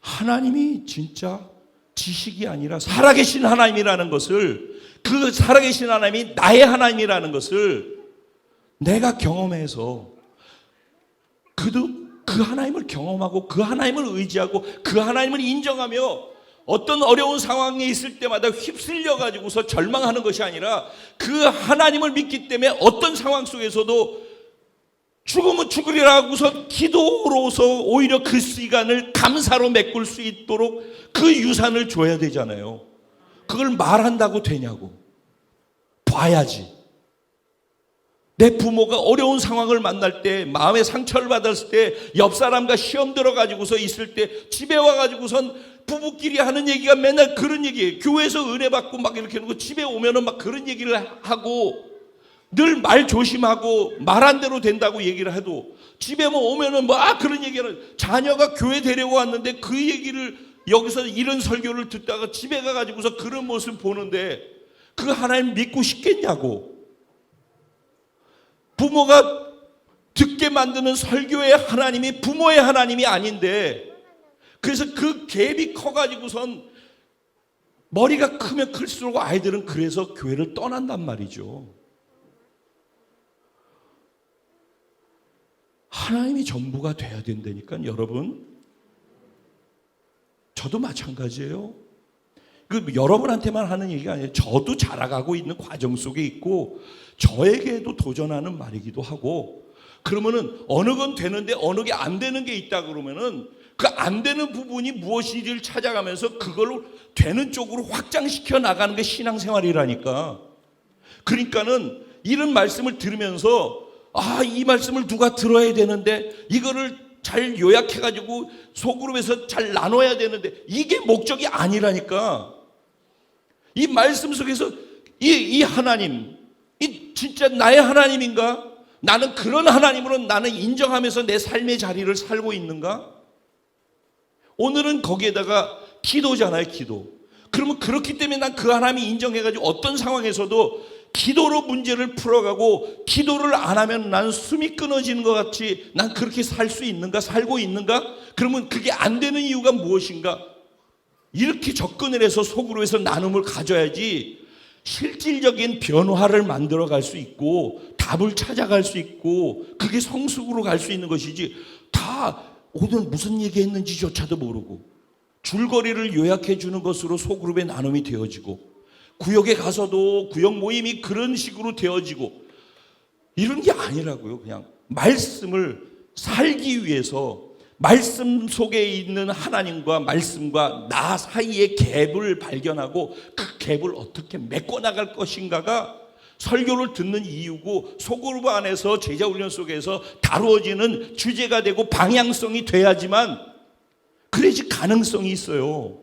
Speaker 1: 하나님이 진짜 지식이 아니라 살아계신 하나님이라는 것을, 그 살아계신 하나님이 나의 하나님이라는 것을 내가 경험해서 그 하나님을 경험하고 그 하나님을 의지하고 그 하나님을 인정하며 어떤 어려운 상황에 있을 때마다 휩쓸려 가지고서 절망하는 것이 아니라 그 하나님을 믿기 때문에 어떤 상황 속에서도 죽으면 죽으리라 하고서 기도로서 오히려 그 시간을 감사로 메꿀 수 있도록 그 유산을 줘야 되잖아요. 그걸 말한다고 되냐고. 봐야지. 내 부모가 어려운 상황을 만날 때, 마음에 상처를 받았을 때, 옆 사람과 시험 들어가지고서 있을 때 집에 와가지고선 부부끼리 하는 얘기가 맨날 그런 얘기예요. 교회에서 은혜 받고 막 이렇게 하는 거 집에 오면은 막 그런 얘기를 하고 늘 말 조심하고 말한 대로 된다고 얘기를 해도 집에 뭐 오면은 막 그런 얘기를, 자녀가 교회 데리고 왔는데 그 얘기를 여기서 이런 설교를 듣다가 집에 가가지고서 그런 모습 보는데 그 하나님 믿고 싶겠냐고. 부모가 듣게 만드는 설교의 하나님이 부모의 하나님이 아닌데, 그래서 그 갭이 커가지고선 머리가 크면 클수록 아이들은 그래서 교회를 떠난단 말이죠. 하나님이 전부가 돼야 된다니까 여러분. 저도 마찬가지예요. 여러분한테만 하는 얘기가 아니에요. 저도 자라가고 있는 과정 속에 있고 저에게도 도전하는 말이기도 하고, 그러면은 어느 건 되는데 어느 게 안 되는 게 있다 그러면은 그 안 되는 부분이 무엇인지를 찾아가면서 그걸 되는 쪽으로 확장시켜 나가는 게 신앙생활이라니까. 그러니까는 이런 말씀을 들으면서 이 말씀을 누가 들어야 되는데 이거를 잘 요약해가지고 소그룹에서 잘 나눠야 되는데 이게 목적이 아니라니까. 이 말씀 속에서 이 하나님, 이 진짜 나의 하나님인가? 나는 그런 하나님으로 나는 인정하면서 내 삶의 자리를 살고 있는가? 오늘은 거기에다가 기도잖아요, 기도. 그러면 그렇기 때문에 난 그 하나님이 인정해가지고 어떤 상황에서도 기도로 문제를 풀어가고, 기도를 안 하면 난 숨이 끊어지는 것 같이 난 그렇게 살 수 있는가? 살고 있는가? 그러면 그게 안 되는 이유가 무엇인가? 이렇게 접근을 해서 속으로 해서 나눔을 가져야지 실질적인 변화를 만들어 갈 수 있고 답을 찾아갈 수 있고 그게 성숙으로 갈 수 있는 것이지, 다 오늘 무슨 얘기했는지조차도 모르고 줄거리를 요약해 주는 것으로 소그룹의 나눔이 되어지고 구역에 가서도 구역 모임이 그런 식으로 되어지고 이런 게 아니라고요. 그냥 말씀을 살기 위해서 말씀 속에 있는 하나님과 말씀과 나 사이의 갭을 발견하고 그 갭을 어떻게 메꿔나갈 것인가가 설교를 듣는 이유고, 소그룹 안에서 제자훈련 속에서 다루어지는 주제가 되고 방향성이 돼야지만 그래야지 가능성이 있어요.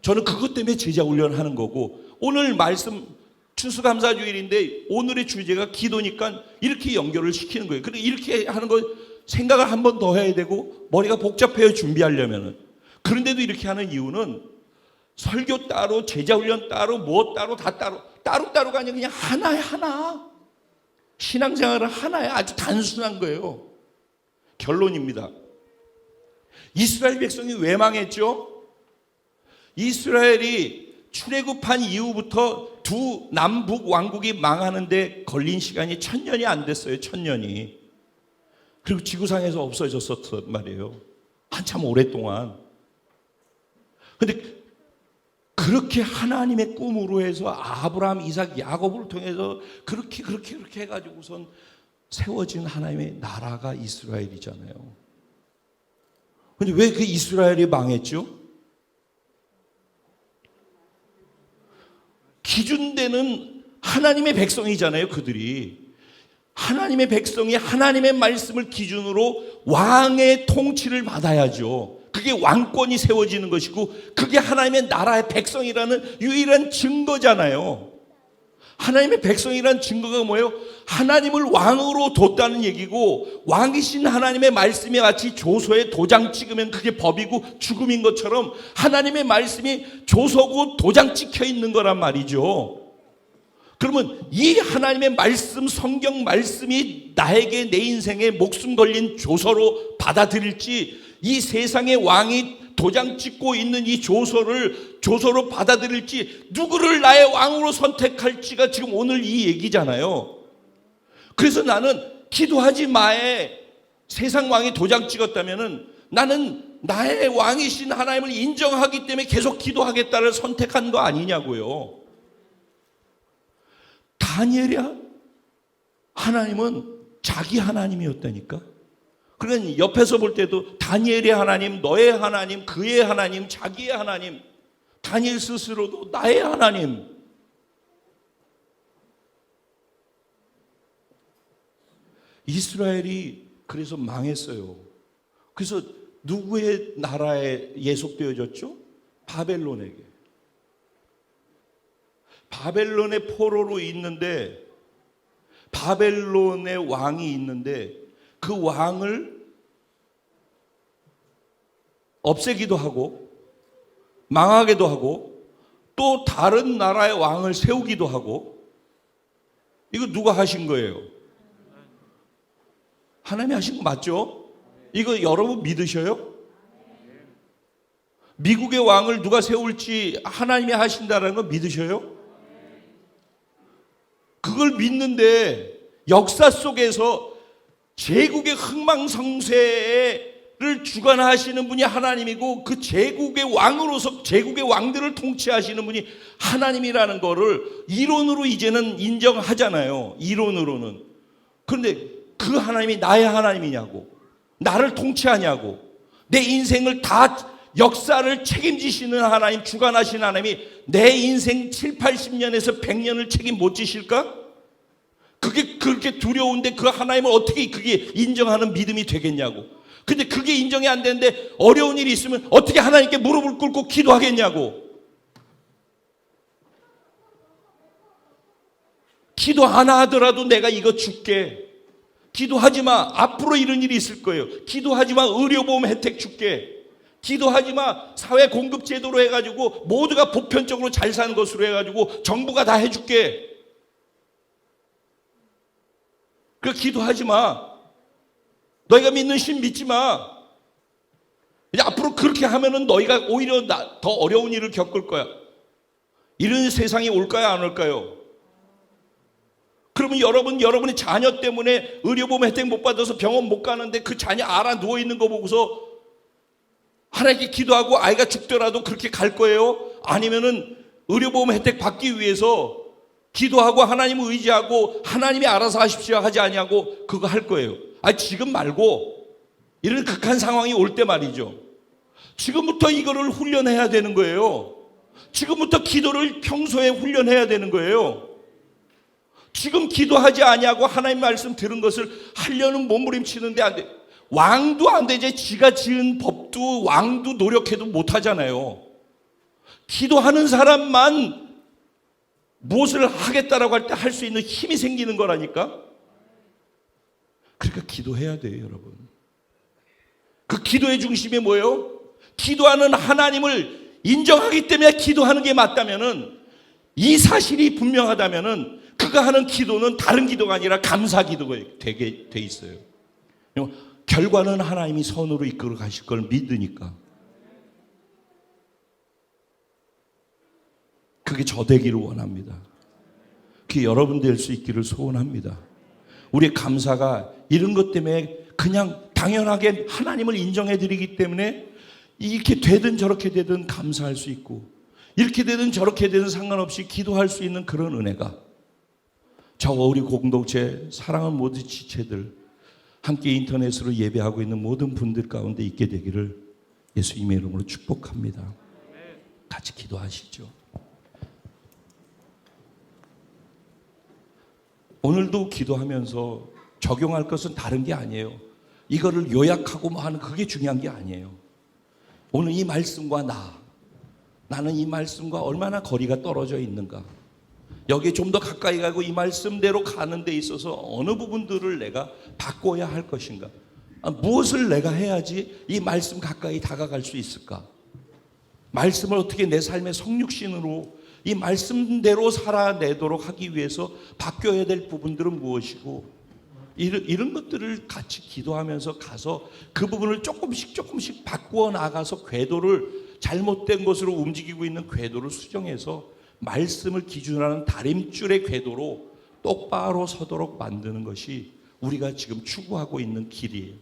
Speaker 1: 저는 그것 때문에 제자훈련 하는 거고, 오늘 말씀 추수감사주일인데 오늘의 주제가 기도니까 이렇게 연결을 시키는 거예요. 그리고 이렇게 하는 거 생각을 한 번 더 해야 되고 머리가 복잡해요, 준비하려면은. 그런데도 이렇게 하는 이유는 설교 따로, 제자훈련 따로, 뭐 따로, 다 따로가 아니라 그냥 하나에 하나. 신앙생활은 하나에 아주 단순한 거예요. 결론입니다. 이스라엘 백성이 왜 망했죠? 이스라엘이 출애굽한 이후부터 두 남북 왕국이 망하는데 걸린 시간이 1000년이 안 됐어요. 1000년이. 그리고 지구상에서 없어졌었단 말이에요. 한참 오랫동안. 근데 그렇게 하나님의 꿈으로 해서 아브라함, 이삭, 야곱을 통해서 그렇게 해가지고선 세워진 하나님의 나라가 이스라엘이잖아요. 근데 왜 그 이스라엘이 망했죠? 기준되는 하나님의 백성이잖아요, 그들이. 하나님의 백성이 하나님의 말씀을 기준으로 왕의 통치를 받아야죠. 그게 왕권이 세워지는 것이고 그게 하나님의 나라의 백성이라는 유일한 증거잖아요. 하나님의 백성이라는 증거가 뭐예요? 하나님을 왕으로 뒀다는 얘기고 왕이신 하나님의 말씀이 마치 조서에 도장 찍으면 그게 법이고 죽음인 것처럼 하나님의 말씀이 조서고 도장 찍혀 있는 거란 말이죠. 그러면 이 하나님의 말씀, 성경 말씀이 나에게 내 인생에 목숨 걸린 조서로 받아들일지 이 세상의 왕이 도장 찍고 있는 이 조서로 받아들일지 누구를 나의 왕으로 선택할지가 지금 오늘 이 얘기잖아요. 그래서 나는 기도하지 마에 세상 왕이 도장 찍었다면은 나는 나의 왕이신 하나님을 인정하기 때문에 계속 기도하겠다를 선택한 거 아니냐고요. 다니엘이야? 하나님은 자기 하나님이었다니까. 그러니까 옆에서 볼 때도 다니엘의 하나님, 너의 하나님, 그의 하나님, 자기의 하나님, 다니엘 스스로도 나의 하나님. 이스라엘이 그래서 망했어요. 그래서 누구의 나라에 예속되어졌죠? 바벨론에게. 바벨론의 포로로 있는데 바벨론의 왕이 있는데 그 왕을 없애기도 하고 망하게도 하고 또 다른 나라의 왕을 세우기도 하고. 이거 누가 하신 거예요? 하나님이 하신 거 맞죠? 이거 여러분 믿으셔요? 미국의 왕을 누가 세울지 하나님이 하신다는 거 믿으셔요? 그걸 믿는데 역사 속에서 제국의 흥망성쇠를 주관하시는 분이 하나님이고 그 제국의 왕으로서 제국의 왕들을 통치하시는 분이 하나님이라는 거를 이론으로 이제는 인정하잖아요. 이론으로는. 그런데 그 하나님이 나의 하나님이냐고, 나를 통치하냐고, 내 인생을 다 역사를 책임지시는 하나님, 주관하시는 하나님이 내 인생 7, 80년에서 100년을 책임 못 지실까? 그게 그렇게 두려운데 그 하나님을 어떻게 그게 인정하는 믿음이 되겠냐고. 근데 그게 인정이 안 되는데 어려운 일이 있으면 어떻게 하나님께 무릎을 꿇고 기도하겠냐고. 기도 하나 하더라도 내가 이거 줄게. 기도하지 마. 앞으로 이런 일이 있을 거예요. 기도하지 마. 의료보험 혜택 줄게. 기도하지 마. 사회 공급 제도로 해가지고 모두가 보편적으로 잘 사는 것으로 해가지고 정부가 다 해줄게. 그 기도하지 마. 너희가 믿는 신 믿지 마. 이제 앞으로 그렇게 하면은 너희가 오히려 더 어려운 일을 겪을 거야. 이런 세상이 올까요, 안 올까요? 그러면 여러분의 자녀 때문에 의료보험 혜택 못 받아서 병원 못 가는데 그 자녀 알아 누워 있는 거 보고서 하나님께 기도하고 아이가 죽더라도 그렇게 갈 거예요? 아니면은 의료보험 혜택 받기 위해서 기도하고 하나님을 의지하고 하나님이 알아서 하십시오 하지 아니하고 그거 할 거예요? 지금 말고 이런 극한 상황이 올 때 말이죠. 지금부터 이거를 훈련해야 되는 거예요. 지금부터 기도를 평소에 훈련해야 되는 거예요. 지금 기도하지 아니하고 하나님 말씀 들은 것을 하려는 몸부림치는데 안 돼. 왕도 안 되지. 지가 지은 법도 왕도 노력해도 못 하잖아요. 기도하는 사람만 무엇을 하겠다라고 할 때 할 수 있는 힘이 생기는 거라니까. 그러니까 기도해야 돼요, 여러분. 그 기도의 중심이 뭐예요? 기도하는 하나님을 인정하기 때문에 기도하는 게 맞다면은, 이 사실이 분명하다면은 그가 하는 기도는 다른 기도가 아니라 감사 기도가 되게 돼 있어요. 결과는 하나님이 선으로 이끌어 가실 걸 믿으니까. 그게 저 되기를 원합니다. 그게 여러분 될 수 있기를 소원합니다. 우리의 감사가 이런 것 때문에 그냥 당연하게 하나님을 인정해 드리기 때문에 이렇게 되든 저렇게 되든 감사할 수 있고, 이렇게 되든 저렇게 되든 상관없이 기도할 수 있는 그런 은혜가 저와 우리 공동체 사랑하는 모든 지체들, 함께 인터넷으로 예배하고 있는 모든 분들 가운데 있게 되기를 예수님의 이름으로 축복합니다. 같이 기도하시죠. 오늘도 기도하면서 적용할 것은 다른 게 아니에요. 이거를 요약하고 뭐 하는 그게 중요한 게 아니에요. 오늘 이 말씀과 나는 이 말씀과 얼마나 거리가 떨어져 있는가, 여기에 좀 더 가까이 가고 이 말씀대로 가는 데 있어서 어느 부분들을 내가 바꿔야 할 것인가, 무엇을 내가 해야지 이 말씀 가까이 다가갈 수 있을까, 말씀을 어떻게 내 삶의 성육신으로 이 말씀대로 살아내도록 하기 위해서 바뀌어야 될 부분들은 무엇이고, 이런 것들을 같이 기도하면서 가서 그 부분을 조금씩 바꾸어 나가서 궤도를, 잘못된 것으로 움직이고 있는 궤도를 수정해서 말씀을 기준으로 하는 다림줄의 궤도로 똑바로 서도록 만드는 것이 우리가 지금 추구하고 있는 길이에요.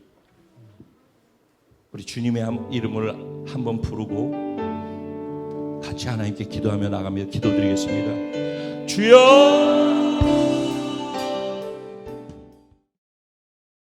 Speaker 1: 우리 주님의 이름을 한번 부르고 같이 하나님께 기도하며 나가며 기도드리겠습니다. 주여!